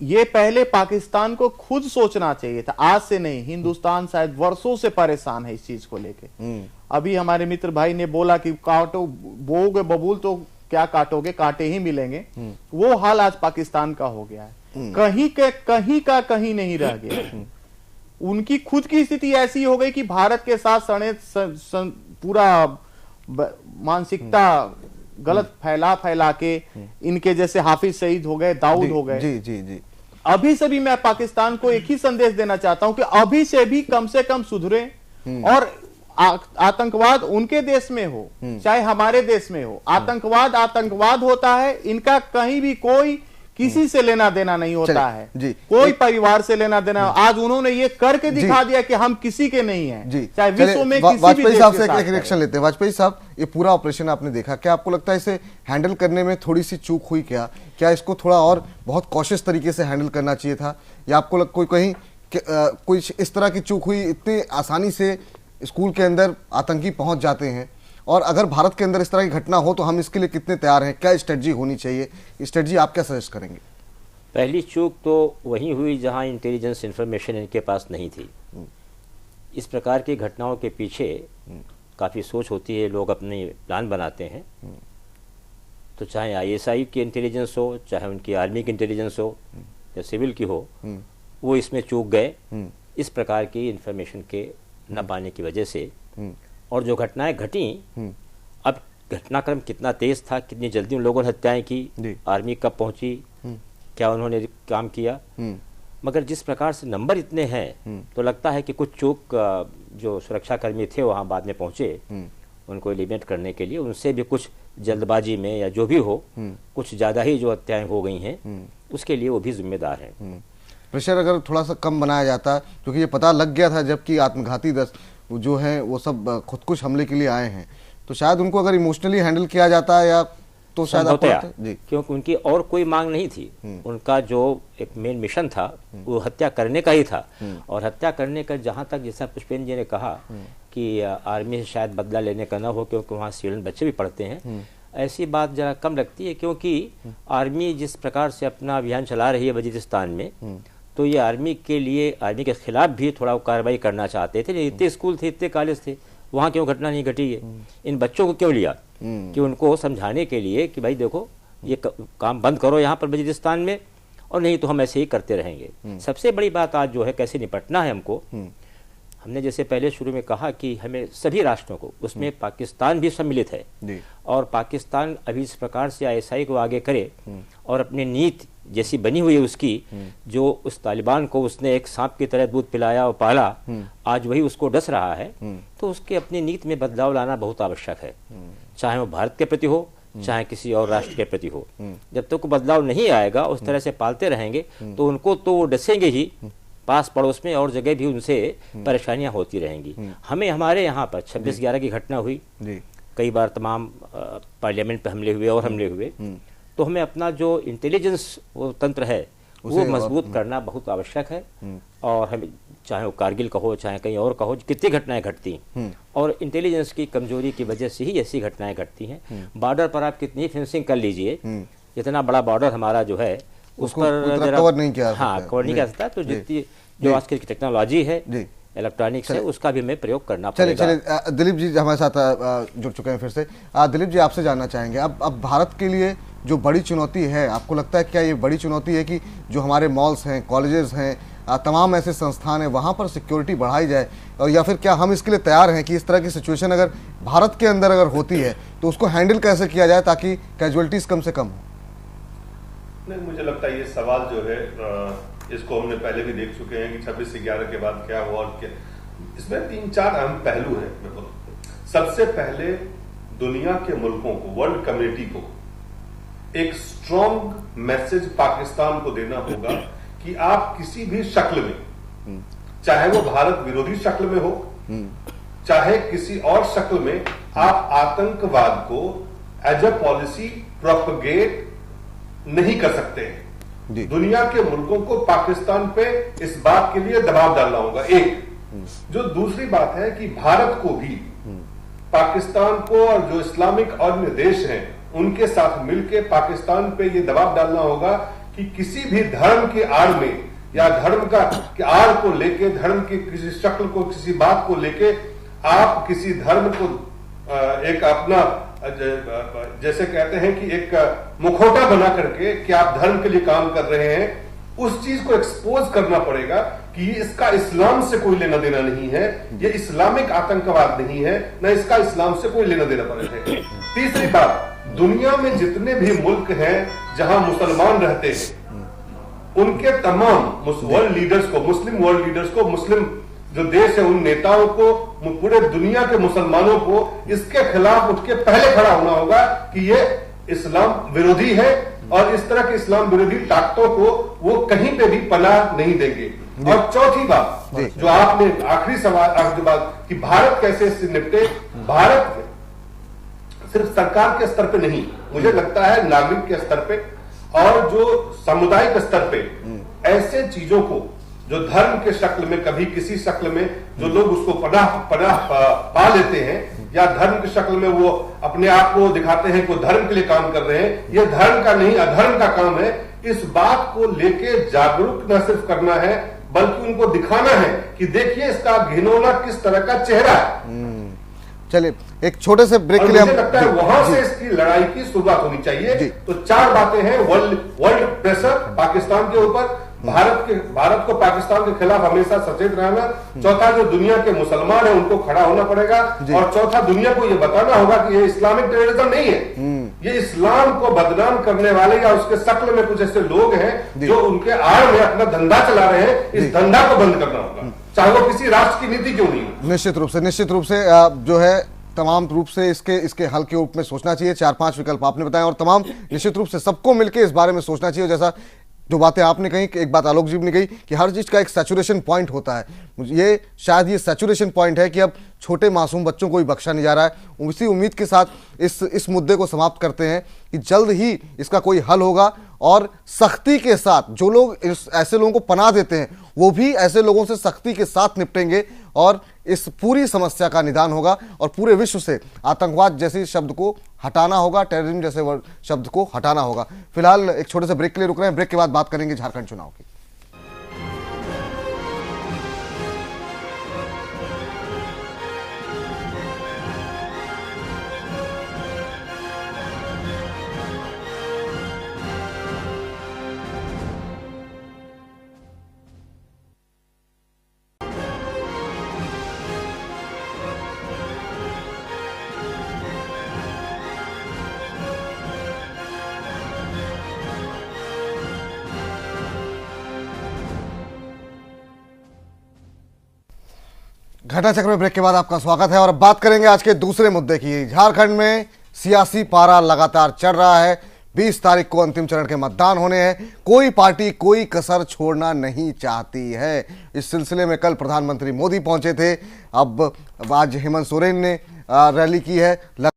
S10: ये पहले पाकिस्तान को खुद सोचना चाहिए था, आज से नहीं। हिंदुस्तान शायद वर्षों से परेशान है इस चीज को लेके। अभी हमारे मित्र भाई ने बोला कि काटो, बोओगे बबूल तो क्या काटोगे, कांटे ही मिलेंगे। वो हाल आज पाकिस्तान का हो गया है। कहीं नहीं रह गया। उनकी खुद की स्थिति ऐसी हो गई कि भारत के साथ पूरा मानसिकता गलत फैला के, इनके जैसे हाफिज सईद हो गए, दाऊद हो गए।
S1: जी।
S10: अभी से भी मैं पाकिस्तान को एक ही संदेश देना चाहता हूं कि अभी से भी कम से कम सुधरे। और आतंकवाद उनके देश में हो चाहे हमारे देश में हो, आतंकवाद होता है। इनका कहीं भी कोई किसी से लेना देना नहीं होता है, कोई परिवार से लेना देना। आज उन्होंने ये करके दिखा दिया कि हम किसी के नहीं हैं, चाहे विश्व में किसी भी
S1: वाजपेयी साहब से एक रिएक्शन लेते हैं। वाजपेयी साहब, ये पूरा ऑपरेशन आपने देखा, क्या आपको लगता है इसे हैंडल करने में थोड़ी सी चूक हुई? क्या इसको थोड़ा और बहुत कॉशियस तरीके से हैंडल करना चाहिए था, या आपको कोई इस तरह की चूक हुई? इतनी आसानी से स्कूल के अंदर आतंकी पहुंच जाते हैं, और अगर भारत के अंदर इस तरह की घटना हो तो हम इसके लिए कितने तैयार हैं? क्या स्ट्रेटजी होनी चाहिए? स्ट्रेटजी आप क्या सजेस्ट करेंगे?
S4: पहली चूक तो वही हुई जहां इंटेलिजेंस इन्फॉर्मेशन इनके पास नहीं थी। इस प्रकार की घटनाओं के पीछे काफ़ी सोच होती है, लोग अपने प्लान बनाते हैं। तो चाहे ISI की इंटेलिजेंस हो, चाहे उनकी आर्मी की इंटेलिजेंस हो या सिविल की हो, वो इसमें चूक गए इस प्रकार की इंफॉर्मेशन के न पाने की वजह से। और जो घटनाएं घटी, अब घटनाक्रम कितना तेज था, कितनी जल्दी उन लोगों ने हत्याएं की, आर्मी कब पहुंची, क्या उन्होंने काम किया। मगर जिस प्रकार से नंबर इतने हैं, तो लगता है कि कुछ चूक जो सुरक्षाकर्मी थे वहां बाद में पहुंचे उनको एलिमिनेट करने के लिए, उनसे भी कुछ जल्दबाजी में या जो भी हो, कुछ ज़्यादा ही जो हत्याएं हो गई हैं, उसके लिए वो भी जिम्मेदार हैं।
S1: प्रेशर अगर थोड़ा सा कम बनाया जाता, क्योंकि ये पता लग गया था जबकि आत्मघाती जो हैं वो सब खुदकुश हमले के लिए आए हैं, तो शायद उनको अगर इमोशनली हैंडल किया जाता है या तो शायद
S4: जी, क्योंकि उनकी और कोई मांग नहीं थी। उनका जो एक मेन मिशन था वो हत्या करने का ही था। और हत्या करने का, जहाँ तक जैसा पुष्पेंद्र जी ने कहा कि आर्मी से शायद बदला लेने का ना हो, क्योंकि वहाँ स्टूडेंट बच्चे भी पढ़ते हैं, ऐसी बात जरा कम लगती है। क्योंकि आर्मी जिस प्रकार से अपना अभियान चला रही है बलूचिस्तान में, तो ये आर्मी के लिए, आर्मी के खिलाफ भी थोड़ा कार्रवाई करना चाहते थे। इतने स्कूल थे, इतने कॉलेज थे, वहाँ क्यों घटना नहीं घटी है? इन बच्चों को क्यों लिया? कि उनको समझाने के लिए कि भाई देखो ये काम बंद करो यहाँ पर बलूचिस्तान में, और नहीं तो हम ऐसे ही करते रहेंगे। सबसे बड़ी बात आज जो है कैसे निपटना है हमको। हमने जैसे पहले शुरू में कहा कि हमें सभी राष्ट्रों को, उसमें पाकिस्तान भी सम्मिलित है, और पाकिस्तान अभी इस प्रकार से ISI को आगे करे और अपनी नीति जैसी बनी हुई है उसकी, जो उस तालिबान को उसने एक सांप की तरह दूध पिलाया और पाला, आज वही उसको डस रहा है, तो उसके अपनी नीति में बदलाव लाना बहुत आवश्यक है। चाहे वो भारत के प्रति हो, चाहे किसी और राष्ट्र के प्रति हो। जब तक बदलाव नहीं आएगा, उस तरह से पालते रहेंगे, तो उनको तो वो डसेंगे ही, पास पड़ोस में और जगह भी उनसे परेशानियां होती रहेंगी। हमें हमारे यहाँ पर 26/11 की घटना हुई, कई बार तमाम पार्लियामेंट पे हमले हुए और हमले हुए, तो हमें अपना जो इंटेलिजेंस वो तंत्र है वो मजबूत करना बहुत आवश्यक है। और हमें, चाहे वो कारगिल कहो, चाहे कहीं और कहो, कितनी घटनाएं घटती हैं, और इंटेलिजेंस की कमजोरी की वजह से ही ऐसी घटनाएं घटती हैं। बॉर्डर पर आप कितनी फेंसिंग कर लीजिए, इतना बड़ा बॉर्डर हमारा जो है उस पर
S1: कवर नहीं किया,
S4: हाँ कवर नहीं किया सकता। तो जितनी जो आजकल की टेक्नोलॉजी है, इलेक्ट्रॉनिक्स है, उसका भी हमें प्रयोग करना पड़ेगा।
S1: चलिए दिलीप जी हमारे साथ जुड़ चुके हैं फिर से। दिलीप जी, आपसे जानना चाहेंगे, अब भारत के लिए जो बड़ी चुनौती है, आपको लगता है क्या ये बड़ी चुनौती है कि जो हमारे मॉल्स हैं, कॉलेजेस हैं, तमाम ऐसे संस्थान हैं, वहाँ पर सिक्योरिटी बढ़ाई जाए, और या फिर क्या हम इसके लिए तैयार हैं कि इस तरह की सिचुएशन अगर भारत के अंदर अगर होती है तो उसको हैंडल कैसे किया जाए ताकि कैजुअलिटीज कम से कम हो?
S3: नहीं, मुझे लगता है ये सवाल जो है इसको हमने पहले भी देख चुके हैं कि 26/11 के बाद क्या हुआ और क्या। इसमें 3-4 अहम पहलू हैं। सबसे पहले दुनिया के मुल्कों को, वर्ल्ड कम्युनिटी को एक स्ट्रॉन्ग मैसेज पाकिस्तान को देना होगा कि आप किसी भी शक्ल में, चाहे वो भारत विरोधी शक्ल में हो, चाहे किसी और शक्ल में, आप आतंकवाद को एज अ पॉलिसी प्रोपगेट नहीं कर सकते हैं। दुनिया के मुल्कों को पाकिस्तान पे इस बात के लिए दबाव डालना होगा। एक जो दूसरी बात है कि भारत को भी पाकिस्तान को और जो इस्लामिक अन्य देश हैं उनके साथ मिलकर पाकिस्तान पे ये दबाव डालना होगा कि किसी भी धर्म की आड़ में या धर्म का आड़ को लेके, धर्म की किसी शक्ल को, किसी बात को लेके आप किसी धर्म को एक अपना, जैसे कहते हैं कि एक मुखौटा बना करके कि आप धर्म के लिए काम कर रहे हैं, उस चीज को एक्सपोज करना पड़ेगा कि इसका इस्लाम से कोई लेना देना नहीं है, ये इस्लामिक आतंकवाद नहीं है, न इसका इस्लाम से कोई लेना देना पड़ेगा। तीसरी बात, दुनिया में जितने भी मुल्क हैं जहां मुसलमान रहते हैं, उनके तमाम वर्ल्ड लीडर्स को, मुस्लिम वर्ल्ड लीडर्स को, मुस्लिम जो देश है उन नेताओं को, पूरे दुनिया के मुसलमानों को इसके खिलाफ उठ के पहले खड़ा होना होगा कि ये इस्लाम विरोधी है और इस तरह के इस्लाम विरोधी ताकतों को वो कहीं पे भी पनाह नहीं देंगे। और चौथी बात जो आपने आखिरी सवाल जो बात कि भारत कैसे इससे निपटे, भारत सिर्फ सरकार के स्तर पे नहीं, मुझे लगता है नागरिक के स्तर पे और जो सामुदायिक स्तर पे ऐसे चीजों को जो धर्म के शक्ल में, कभी किसी शक्ल में जो लोग उसको पनाह पा लेते हैं, या धर्म की शक्ल में वो अपने आप को दिखाते हैं कि वो धर्म के लिए काम कर रहे हैं, ये धर्म का नहीं अधर्म का काम है। इस बात को लेके जागरूक न सिर्फ करना है बल्कि उनको दिखाना है कि देखिए इसका घिनौना किस तरह का चेहरा है।
S1: चलिए एक छोटे से ब्रेक के लिए
S3: मुझे लगता है वहां से इसकी लड़ाई की शुरुआत होनी चाहिए। तो 4 बातें हैं, वर्ल्ड प्रेशर पाकिस्तान के ऊपर, भारत को पाकिस्तान के खिलाफ हमेशा सचेत रहना, चौथा जो दुनिया के मुसलमान हैं उनको खड़ा होना पड़ेगा, और चौथा दुनिया को ये बताना होगा कि ये इस्लामिक टेररिज्म नहीं है, ये इस्लाम को बदनाम करने वाले या उसके शक्ल में कुछ ऐसे लोग हैं जो उनके आड़ में अपना धंधा चला रहे हैं, इस धंधा को बंद करना होगा, चाहे वो किसी राष्ट्र की नीति क्यों नहीं हो।
S1: निश्चित रूप से जो है तमाम रूप से इसके हल के रूप में सोचना चाहिए। 4-5 विकल्प आपने बताए और तमाम निश्चित रूप से सबको मिलकर इस बारे में सोचना चाहिए। जैसा जो बातें आपने कही, एक बात आलोक जी ने कही कि हर चीज का एक सैचुरेशन पॉइंट होता है। ये शायद ये सैचुरेशन पॉइंट है कि अब छोटे मासूम बच्चों को भी बख्शा नहीं जा रहा है। उसी उम्मीद के साथ इस मुद्दे को समाप्त करते हैं कि जल्द ही इसका कोई हल होगा और सख्ती के साथ जो लोग ऐसे लोगों को पनाह देते हैं वो भी ऐसे लोगों से सख्ती के साथ निपटेंगे और इस पूरी समस्या का निदान होगा और पूरे विश्व से आतंकवाद जैसे शब्द को हटाना होगा, टेररिज्म जैसे शब्द को हटाना होगा। फिलहाल एक छोटे से ब्रेक के लिए रुक रहे हैं, ब्रेक के बाद बात करेंगे झारखंड चुनाव की। घटना चक्र में ब्रेक के बाद आपका स्वागत है और अब बात करेंगे आज के दूसरे मुद्दे की। झारखंड में सियासी पारा लगातार चढ़ रहा है। 20 तारीख को अंतिम चरण के मतदान होने हैं। कोई पार्टी कोई कसर छोड़ना नहीं चाहती है। इस सिलसिले में कल प्रधानमंत्री मोदी पहुंचे थे, अब आज हेमंत सोरेन ने रैली की है। लगातार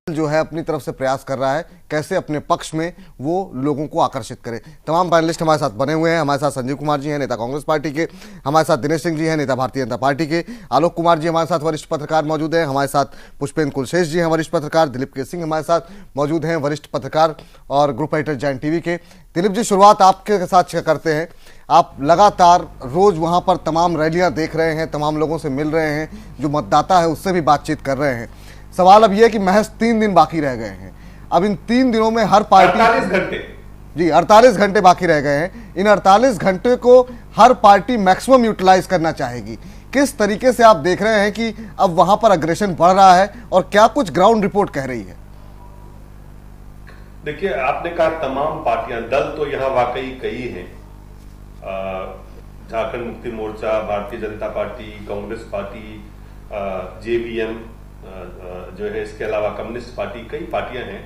S1: जो है अपनी तरफ से प्रयास कर रहा है कैसे अपने पक्ष में वो लोगों को आकर्षित करे। तमाम पैनलिस्ट हमारे साथ बने हुए हैं। हमारे साथ संजीव कुमार जी हैं, नेता कांग्रेस पार्टी के। हमारे साथ दिनेश सिंह जी हैं, नेता भारतीय जनता पार्टी के। आलोक कुमार जी हमारे साथ वरिष्ठ पत्रकार मौजूद हैं। हमारे साथ पुष्पेंद्र कुलशेष जी हैं, वरिष्ठ पत्रकार। दिलीप के सिंह हमारे साथ मौजूद हैं, वरिष्ठ पत्रकार और ग्रुप एडिटर जैन टीवी के। दिलीप जी, शुरुआत आपके साथ करते हैं। आप लगातार रोज वहां पर तमाम रैलियां देख रहे हैं, तमाम लोगों से मिल रहे हैं, जो मतदाता है उससे भी बातचीत कर रहे हैं। सवाल अब यह है कि महज 3 दिन बाकी रह गए हैं। अब इन 3 दिनों में हर पार्टी
S3: 48 घंटे
S1: जी 48 घंटे बाकी रह गए हैं। इन 48 घंटे को हर पार्टी मैक्सिमम यूटिलाइज करना चाहेगी। किस तरीके से आप देख रहे हैं कि अब वहां पर अग्रेशन बढ़ रहा है और क्या कुछ ग्राउंड रिपोर्ट कह रही है?
S3: देखिए, आपने कहा तमाम पार्टियां, दल तो यहाँ वाकई कई हैं। Jharkhand Mukti Morcha, Bharatiya Janata party, Congress party, JVM जो है, इसके अलावा कम्युनिस्ट पार्टी, कई पार्टियां हैं।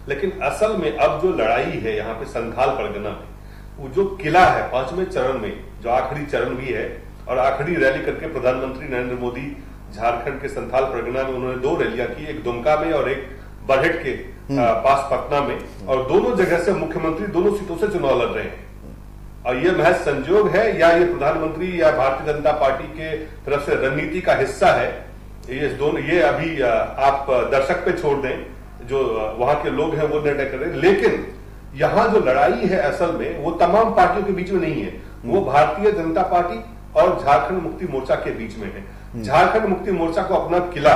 S3: लेकिन असल में अब जो लड़ाई है यहाँ पे संथाल परगना में, वो जो किला है 5वें चरण में, जो आखिरी चरण भी है, और आखिरी रैली करके प्रधानमंत्री नरेंद्र मोदी झारखंड के संथाल परगना में उन्होंने 2 रैलियां की, एक दुमका में और एक बरहेट के पास पटना में, और दोनों जगह से मुख्यमंत्री दोनों सीटों से चुनाव लड़ रहे हैं। और ये महज संयोग है या ये प्रधानमंत्री या भारतीय जनता पार्टी के तरफ से रणनीति का हिस्सा है, ये अभी आप दर्शक पे छोड़ दें, जो वहां के लोग हैं वो निर्णय करें। लेकिन यहां जो लड़ाई है असल में वो तमाम पार्टियों के बीच में नहीं है, वो भारतीय जनता पार्टी और झारखंड मुक्ति मोर्चा के बीच में है। झारखंड मुक्ति मोर्चा को अपना किला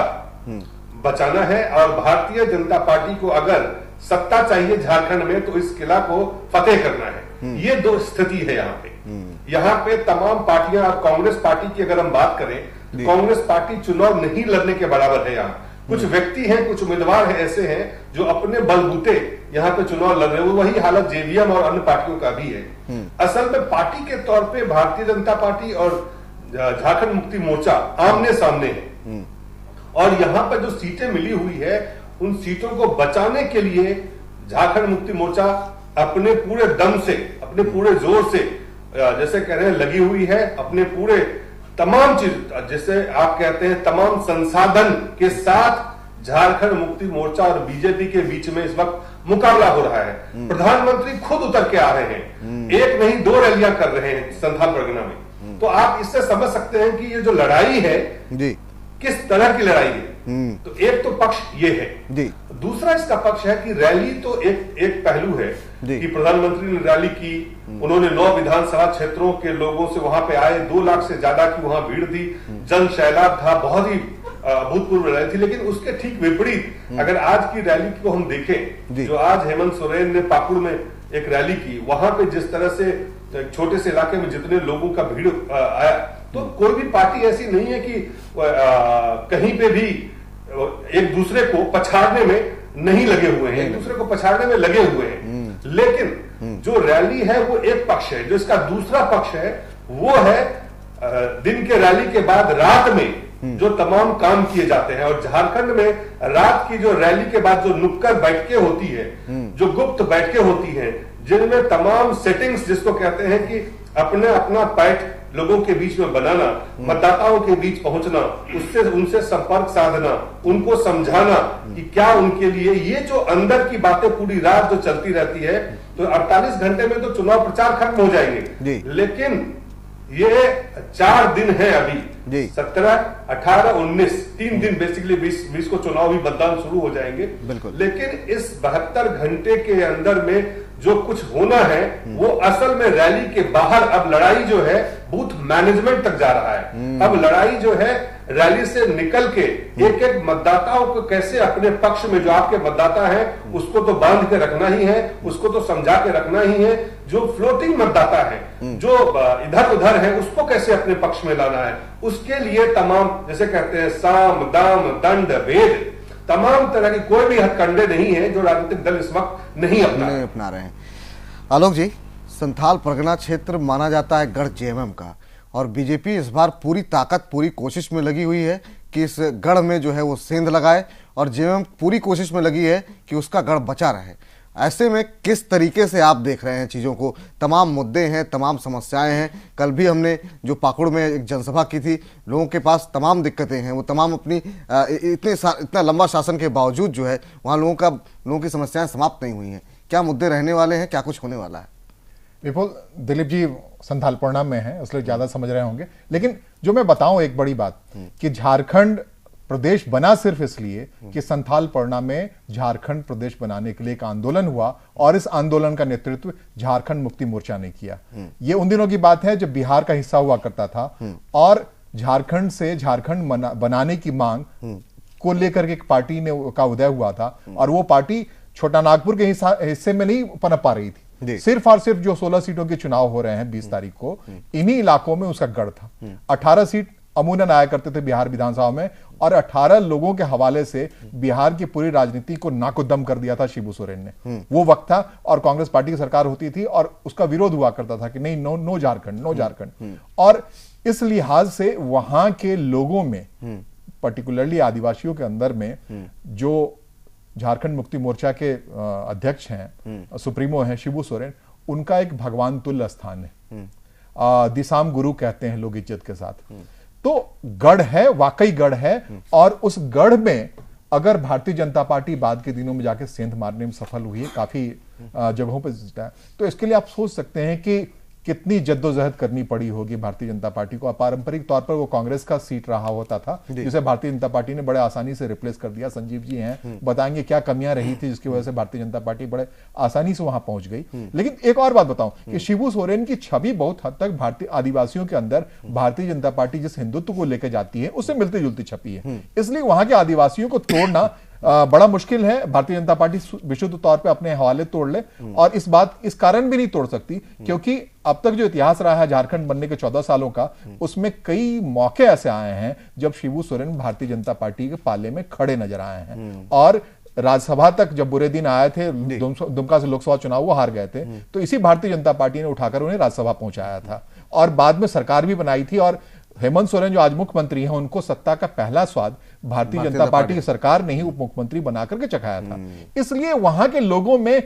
S3: बचाना है और भारतीय जनता पार्टी को अगर सत्ता चाहिए झारखंड में तो इस किला को फतेह करना है। ये 2 स्थिति है यहाँ पे। यहाँ पे तमाम पार्टियां, अब कांग्रेस पार्टी की अगर हम बात करें, कांग्रेस पार्टी चुनाव नहीं लड़ने के बराबर है। यहाँ कुछ व्यक्ति हैं, कुछ उम्मीदवार हैं, ऐसे हैं जो अपने बलबूते यहाँ पे चुनाव लड़ रहे हैं। वही हालत जेवीएम और अन्य पार्टियों का भी है। असल में पार्टी के तौर पे भारतीय जनता पार्टी और झारखंड मुक्ति मोर्चा आमने सामने है, और यहाँ पर जो सीटें मिली हुई है उन सीटों को बचाने के लिए झारखंड मुक्ति मोर्चा अपने पूरे दम से, अपने पूरे जोर से, जैसे कह रहे हैं, लगी हुई है। अपने पूरे तमाम चीज, जैसे आप कहते हैं, तमाम संसाधन के साथ झारखंड मुक्ति मोर्चा और बीजेपी के बीच में इस वक्त मुकाबला हो रहा है। प्रधानमंत्री खुद उतर के आ रहे हैं, 1 नहीं 2 रैलियां कर रहे हैं संथाल परगना में। तो आप इससे समझ सकते हैं कि ये जो लड़ाई है जी किस तरह की लड़ाई है। तो एक तो पक्ष ये है जी, दूसरा इसका पक्ष है कि रैली तो एक पहलू है कि प्रधानमंत्री ने रैली की, उन्होंने 9 विधानसभा क्षेत्रों के लोगों से वहां पे आए, 2 लाख से ज्यादा की वहां भीड़ थी, जन सैलाब था, बहुत ही अभूतपूर्व रैली थी। लेकिन उसके ठीक विपरीत अगर आज की रैली को हम देखें, जो आज हेमंत सोरेन ने पाकुड़ में एक रैली की, वहां पे जिस तरह से छोटे से इलाके में जितने लोगों का भीड़ आया, तो कोई भी पार्टी ऐसी नहीं है कि कहीं पे भी एक दूसरे को पछाड़ने में नहीं लगे हुए हैं, एक दूसरे को पछाड़ने में लगे हुए हैं। लेकिन जो रैली है वो एक पक्ष है, जो इसका दूसरा पक्ष है वो है दिन के रैली के बाद रात में जो तमाम काम किए जाते हैं। और झारखंड में रात की जो रैली के बाद जो नुक्कड़ बैठकें होती है, जो गुप्त बैठकें होती हैं, जिनमें तमाम सेटिंग्स जिसको कहते हैं कि अपना पैठ लोगों के बीच में बनाना, मतदाताओं के बीच पहुंचना, उससे उनसे संपर्क साधना, उनको समझाना कि क्या उनके लिए ये जो अंदर की बातें पूरी रात जो चलती रहती है, तो 48 घंटे में तो चुनाव प्रचार खत्म हो जाएंगे, लेकिन ये 4 दिन है अभी, 17, 18, 19, 3 दिन बेसिकली 20 को चुनाव भी मतदान शुरू हो जाएंगे। लेकिन इस 72 घंटे के अंदर में जो कुछ होना है वो असल में रैली के बाहर अब लड़ाई जो है बूथ मैनेजमेंट तक जा रहा है। अब लड़ाई जो है रैली से निकल के एक एक मतदाताओं को कैसे अपने पक्ष में, जो आपके मतदाता हैं उसको तो बांध के रखना ही है, उसको तो समझा के रखना ही है, जो फ्लोटिंग मतदाता है, जो इधर उधर है, उसको कैसे अपने पक्ष में लाना है, उसके लिए तमाम, जैसे कहते हैं, साम दाम दंड भेद, तमाम तरह की कोई भी हथकंडे नहीं है जो राजनीतिक दल इस वक्त नहीं अपना
S1: रहे हैं। आलोक जी, संथाल परगना क्षेत्र माना जाता है गढ़ जेएमएम का, और बीजेपी इस बार पूरी ताकत, पूरी कोशिश में लगी हुई है कि इस गढ़ में जो है वो सेंध लगाए, और जेएमएम पूरी कोशिश में लगी है कि उसका गढ़ बचा रहे। ऐसे में किस तरीके से आप देख रहे हैं चीज़ों को? तमाम मुद्दे हैं, तमाम समस्याएं हैं। कल भी हमने जो पाकुड़ में एक जनसभा की थी, लोगों के पास तमाम दिक्कतें हैं, वो तमाम अपनी इतना लंबा शासन के बावजूद जो है वहाँ लोगों की समस्याएं समाप्त नहीं हुई हैं। क्या मुद्दे रहने वाले हैं, क्या कुछ होने वाला है?
S6: विपुल, दिलीप जी संथाल परिणाम में है, इसलिए ज्यादा समझ रहे होंगे, लेकिन जो मैं बताऊं एक बड़ी बात कि झारखंड प्रदेश बना सिर्फ इसलिए कि संथाल परगना में झारखंड प्रदेश बनाने के लिए एक आंदोलन हुआ, और इस आंदोलन का नेतृत्व झारखंड मुक्ति मोर्चा ने किया। ये उन दिनों की बात है जब बिहार का हिस्सा हुआ करता था, और झारखंड से झारखंड बनाने की मांग को लेकर के एक पार्टी का उदय हुआ था, और वो पार्टी छोटा नागपुर के हिस्से में नहीं पनप पा रही थी। सिर्फ और सिर्फ जो 16 सीटों के चुनाव हो रहे हैं 20 तारीख को, इन्हीं इलाकों में उसका गढ़ था। 18 सीट अमूनन आया करते थे बिहार विधानसभा में, और 18 लोगों के हवाले से बिहार की पूरी राजनीति को नाकोदम कर दिया था शिबू सोरेन ने। वो वक्त था और कांग्रेस पार्टी की सरकार होती थी, और उसका विरोध हुआ करता था कि नहीं, नो झारखंड, नो झारखंड। और इस लिहाज से वहां के लोगों में, पर्टिकुलरली आदिवासियों के अंदर में, जो झारखंड मुक्ति मोर्चा के अध्यक्ष हैं, सुप्रीमो हैं शिबू सोरेन, उनका एक भगवान तुल्य स्थान है। दिसाम गुरु कहते हैं लोग इज्जत के साथ। तो गढ़ है, वाकई गढ़ है, और उस गढ़ में अगर भारतीय जनता पार्टी बाद के दिनों में जाके सेंध मारने में सफल हुई है, काफी जगहों पर, तो इसके लिए आप सोच सकते हैं कि कितनी जद्दोजहद करनी पड़ी होगी भारतीय जनता पार्टी को। पारंपरिक तौर पर वो कांग्रेस का सीट रहा होता था, जिसे भारतीय जनता पार्टी ने बड़े आसानी से रिप्लेस कर दिया। संजीव जी हैं, बताएंगे क्या कमियां रही थी जिसकी वजह से भारतीय जनता पार्टी बड़े आसानी से वहां पहुंच गई। लेकिन एक और बात बताऊं कि शिबू सोरेन की छवि बहुत हद तक भारतीय आदिवासियों के अंदर भारतीय जनता पार्टी जिस हिंदुत्व को लेकर जाती है उससे मिलती जुलती छवि है, इसलिए वहां के आदिवासियों को तोड़ना बड़ा मुश्किल है। भारतीय जनता पार्टी विशुद्ध तौर पे अपने हवाले तोड़ ले, और इस कारण भी नहीं तोड़ सकती क्योंकि अब तक जो इतिहास रहा है झारखंड बनने के 14 सालों का, उसमें कई मौके ऐसे आए हैं जब शिबू सोरेन भारतीय जनता पार्टी के पाले में खड़े नजर आए हैं। और राज्यसभा तक जब बुरे दिन आए थे, दुमका से लोकसभा चुनाव वो हार गए थे, तो इसी भारतीय जनता पार्टी ने उठाकर उन्हें राज्यसभा पहुंचाया था, और बाद में सरकार भी बनाई थी। और हेमंत सोरेन जो आज मुख्यमंत्री हैं, उनको सत्ता का पहला स्वाद भारतीय जनता पार्टी की सरकार ने ही उप मुख्यमंत्री बनाकर के चखाया था। इसलिए वहां के लोगों में,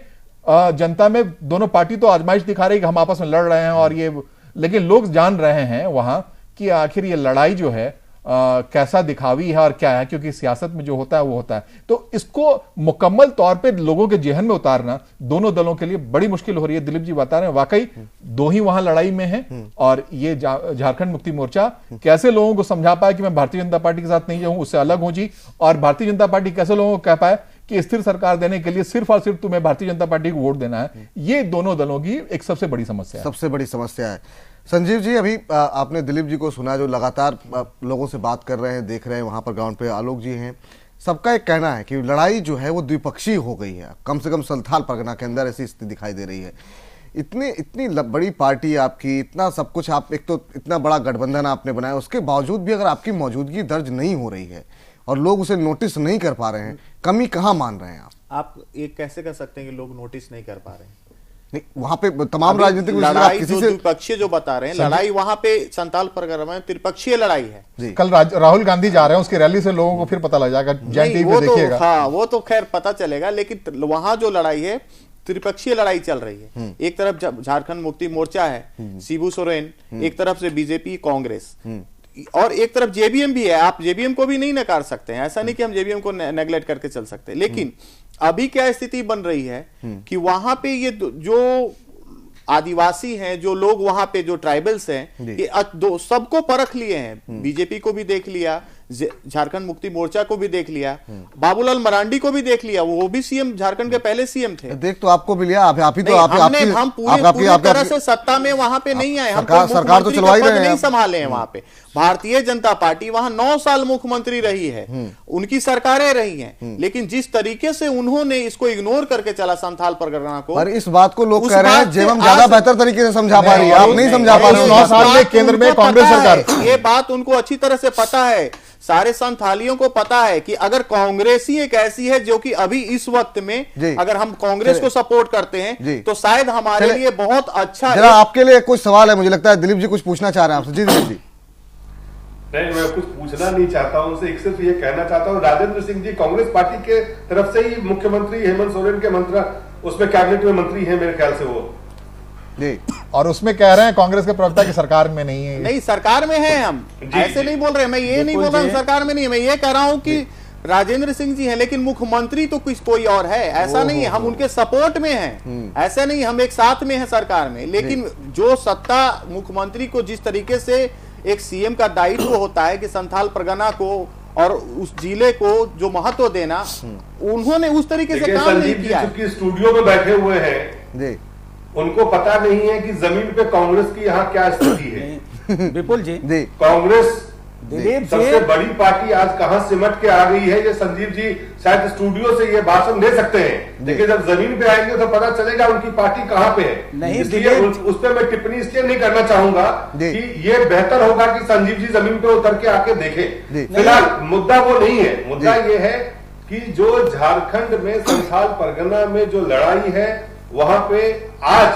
S6: जनता में, दोनों पार्टी तो आजमाइश दिखा रही कि हम आपस में लड़ रहे हैं, और ये, लेकिन लोग जान रहे हैं वहां कि आखिर ये लड़ाई जो है कैसा दिखावी है और क्या है, क्योंकि सियासत में जो होता है वो होता है। तो इसको मुकम्मल तौर पे लोगों के जेहन में उतारना दोनों दलों के लिए बड़ी मुश्किल हो रही है। दिलीप जी बता रहे हैं, वाकई दो ही वहां लड़ाई में है, और ये झारखंड मुक्ति मोर्चा कैसे लोगों को समझा पाए कि मैं भारतीय जनता पार्टी के साथ नहीं जाऊं, उससे अलग हूं जी, और भारतीय जनता पार्टी कैसे लोगों को कह पाए कि स्थिर सरकार देने के लिए सिर्फ और सिर्फ तुम्हें भारतीय जनता पार्टी को वोट देना है। ये दोनों दलों की एक सबसे बड़ी समस्या है।
S1: सबसे बड़ी समस्या है। संजीव जी, अभी आपने दिलीप जी को सुना जो लगातार लोगों से बात कर रहे हैं, देख रहे हैं वहां पर ग्राउंड पे। आलोक जी हैं, सबका एक कहना है कि लड़ाई जो है वो द्विपक्षीय हो गई है। कम से कम संथाल परगना के अंदर ऐसी स्थिति दिखाई दे रही है। इतनी बड़ी पार्टी आपकी, इतना सब कुछ, आप एक तो इतना बड़ा गठबंधन आपने बनाया, उसके बावजूद भी अगर आपकी मौजूदगी दर्ज नहीं हो रही है और लोग उसे नोटिस नहीं कर पा रहे हैं, कमी कहाँ मान रहे हैं
S10: आप ये कैसे कर सकते हैं कि लोग नोटिस नहीं कर पा रहे हैं?
S1: नहीं, वहां पे तमाम राजनीतिक
S10: लड़ाई जो द्विपक्षीय जो बता रहे हैं, लड़ाई वहां पे संथाल परगना में त्रिपक्षीय लड़ाई है।
S6: कल राहुल गांधी जा रहे हैं, उसकी रैली से लोगों को फिर पता लग जाएगा, जैन टीवी पे देखिएगा।
S10: हाँ, वो तो खैर पता चलेगा, लेकिन वहां जो लड़ाई है त्रिपक्षीय लड़ाई चल रही है। एक तरफ झारखंड मुक्ति मोर्चा है, शिबू सोरेन, एक तरफ से बीजेपी कांग्रेस, और एक तरफ जेबीएम भी है। आप जेबीएम को भी नहीं नकार सकते हैं, ऐसा नहीं कि हम जेबीएम को नेगलेक्ट करके चल सकते। लेकिन अभी क्या स्थिति बन रही है कि वहां पे ये जो आदिवासी हैं, जो लोग वहां पे जो ट्राइबल्स हैं, ये सबको परख लिए हैं। बीजेपी को भी देख लिया, झारखंड मुक्ति मोर्चा को भी देख लिया, बाबूलाल मरांडी को भी देख लिया, वो भी सीएम, झारखंड के पहले सीएम थे।
S1: देख तो आपको भी लिया, आप ही तो
S10: हम पूरी तरह से सत्ता में वहां पे नहीं आए, हम
S1: सरकार तो चलवा ही रहे हैं,
S10: नहीं संभाले हैं वहां पे। भारतीय जनता पार्टी वहां 9 साल मुख्यमंत्री रही है, उनकी सरकारें रही हैं, लेकिन जिस तरीके से उन्होंने इसको इग्नोर करके चला संथाल परगना को,
S1: और इस बात को लोग कह रहे हैं जेबीएम ज्यादा बेहतर तरीके से समझा पा रही है, आप नहीं समझा पा रहे हो।
S6: 9 साल में केंद्र में कांग्रेस सरकार,
S10: ये बात उनको अच्छी तरह से पता है, सारे संथालियों को पता है कि अगर कांग्रेस ही एक ऐसी है जो कि अभी इस वक्त में अगर हम कांग्रेस को सपोर्ट करते हैं तो शायद हमारे लिए बहुत अच्छा।
S1: जरा आपके लिए कुछ सवाल है, मुझे लगता है दिलीप जी कुछ पूछना चाह रहे हैं आपसे। जी दिलीप जी।
S3: नहीं, मैं कुछ पूछना नहीं चाहता हूं उनसे, सिर्फ ये कहना चाहता हूं, राजेंद्र सिंह जी कांग्रेस पार्टी के तरफ से ही मुख्यमंत्री हेमंत सोरेन के मंत्री, उसमें कैबिनेट में मंत्री है मेरे ख्याल से वो
S6: जी, और उसमें कह रहे हैं कांग्रेस के प्रवक्ता की सरकार में नहीं है।
S10: नहीं, सरकार में है, हम ऐसे नहीं बोल रहे, मैं ये नहीं बोल रहा हूँ सरकार में नहीं है, मैं ये कह रहा हूँ कि राजेंद्र सिंह जी हैं, लेकिन मुख्यमंत्री तो कोई और है, ऐसा नहीं है। हम उनके सपोर्ट में हैं, ऐसा नहीं हम एक साथ में हैं सरकार में, लेकिन जो सत्ता मुख्यमंत्री को जिस तरीके से एक सीएम का दायित्व होता है कि संथाल परगना को और उस जिले को जो महत्व देना, उन्होंने उस तरीके से काम नहीं किया।
S3: स्टूडियो में बैठे हुए हैं, उनको पता नहीं है कि जमीन पे कांग्रेस की यहाँ क्या स्थिति है।
S7: विपुल जी,
S3: कांग्रेस
S7: दिलीप
S3: सबसे बड़ी पार्टी आज कहां सिमट के आ गई है, ये संजीव जी शायद स्टूडियो से ये भाषण दे सकते हैं, लेकिन जब जमीन पे आएंगे तो पता चलेगा उनकी पार्टी कहां पे है। इसलिए उस पर मैं टिप्पणी इसलिए नहीं करना चाहूंगा कि ये बेहतर होगा कि संजीव जी जमीन पे उतर के आके देखें। फिलहाल मुद्दा वो नहीं है, मुद्दा ये है कि जो झारखंड में संथाल परगना में जो लड़ाई है, वहां पे आज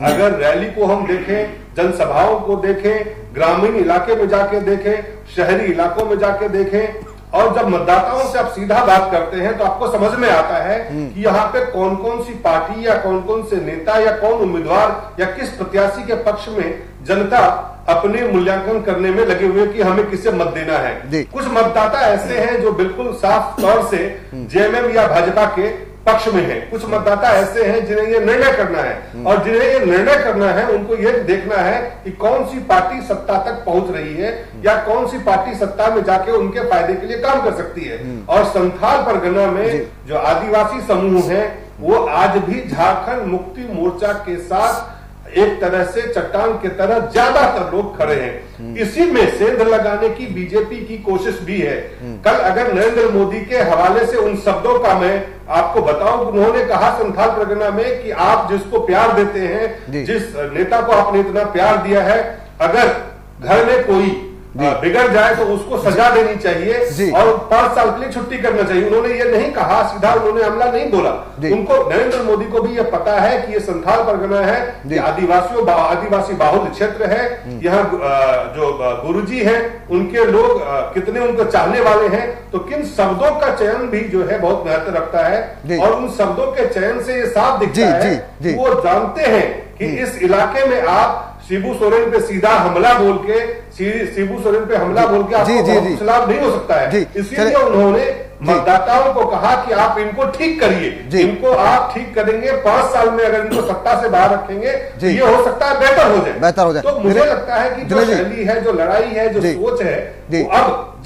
S3: अगर रैली को हम देखें, जनसभाओं को देखें, ग्रामीण इलाके में जाके देखें, शहरी इलाकों में जाके देखें, और जब मतदाताओं से आप सीधा बात करते हैं तो आपको समझ में आता है कि यहाँ पे कौन कौन सी पार्टी या कौन कौन से नेता या कौन उम्मीदवार या किस प्रत्याशी के पक्ष में जनता अपने मूल्यांकन करने में लगे हुए कि हमें किसे मत देना है। कुछ मतदाता ऐसे हैं जो बिल्कुल साफ तौर से जेएमएम या भाजपा के पक्ष में है, कुछ मतदाता ऐसे हैं जिन्हें ये निर्णय करना है, और जिन्हें ये निर्णय करना है उनको ये देखना है कि कौन सी पार्टी सत्ता तक पहुंच रही है या कौन सी पार्टी सत्ता में जाके उनके फायदे के लिए काम कर सकती है। और संथाल परगना में जो आदिवासी समूह है वो आज भी झारखंड मुक्ति मोर्चा के साथ एक तरह से चट्टान की तरह ज्यादातर लोग खड़े हैं। इसी में सेंध लगाने की बीजेपी की कोशिश भी है। कल अगर नरेंद्र मोदी के हवाले से उन शब्दों का मैं आपको बताऊं, उन्होंने कहा संथाल परगना में कि आप जिसको प्यार देते हैं, जिस नेता को आपने इतना प्यार दिया है, अगर घर में कोई बिगड़ जाए तो उसको सजा देनी चाहिए और 5 साल के लिए छुट्टी करना चाहिए। उन्होंने ये नहीं कहा, सीधा उन्होंने हमला नहीं बोला। उनको, नरेंद्र मोदी को भी ये पता है कि ये संथाल परगना है, ये आदिवासी बाहुल क्षेत्र है, यहाँ जो गुरुजी हैं उनके लोग कितने उनको चाहने वाले हैं, तो किन शब्दों का चयन भी जो है बहुत महत्व रखता है। और उन शब्दों के चयन से ये साफ दिखता है कि वो जानते हैं कि इस इलाके में आप शिबू सोरेन पे सीधा हमला बोल के, शिबू सोरेन पे हमला बोल के आपको लाभ नहीं हो सकता है। इसीलिए उन्होंने मतदाताओं को कहा कि आप इनको ठीक करिए, इनको आप ठीक करेंगे, 5 साल में अगर इनको सत्ता से बाहर रखेंगे तो ये हो सकता है बेहतर हो जाए। तो मुझे लगता है कि जो शैली है, जो लड़ाई है, जो सोच है, अब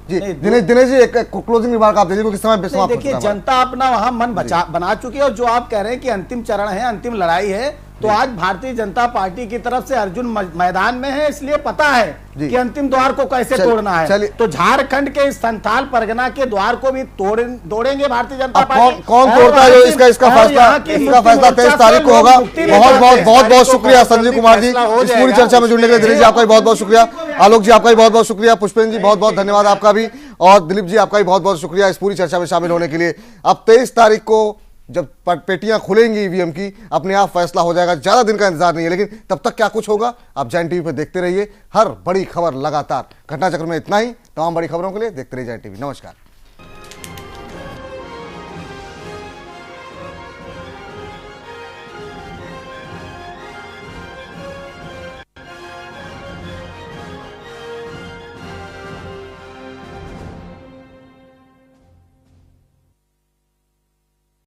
S1: दिनेश जी एक क्लोजिंग रिमार्क आप दीजिए, किस समय
S7: देखिए, जनता अपना वहां मन बना चुकी है, और जो आप कह रहे हैं कि अंतिम चरण है, अंतिम लड़ाई है, तो आज भारतीय जनता पार्टी की तरफ से अर्जुन मैदान में है, इसलिए पता है कि अंतिम द्वार को कैसे तोड़ना है। तो झारखंड के इस संथाल परगना के द्वार को भी तोड़ेंगे भारतीय जनता पार्टी।
S1: कौन तोड़ता है? जो इसका फैसला 23 तारीख को होगा। बहुत बहुत शुक्रिया संजीव कुमार जी, इस पूरी चर्चा में जुड़ने के लिए। दिलीप जी आपका भी बहुत बहुत शुक्रिया, आलोक जी आपका भी बहुत बहुत शुक्रिया, पुष्पेंद्र जी बहुत बहुत धन्यवाद आपका भी, और दिलीप जी आपका भी बहुत बहुत शुक्रिया इस पूरी चर्चा में शामिल होने के लिए। अब 23 तारीख को जब पेटियां खुलेंगी ईवीएम की, अपने आप फैसला हो जाएगा, ज्यादा दिन का इंतजार नहीं है, लेकिन तब तक क्या कुछ होगा आप जैन टीवी पर देखते रहिए। हर बड़ी खबर लगातार, घटनाचक्र में इतना ही। तमाम बड़ी खबरों के लिए देखते रहिए जैन टीवी। नमस्कार।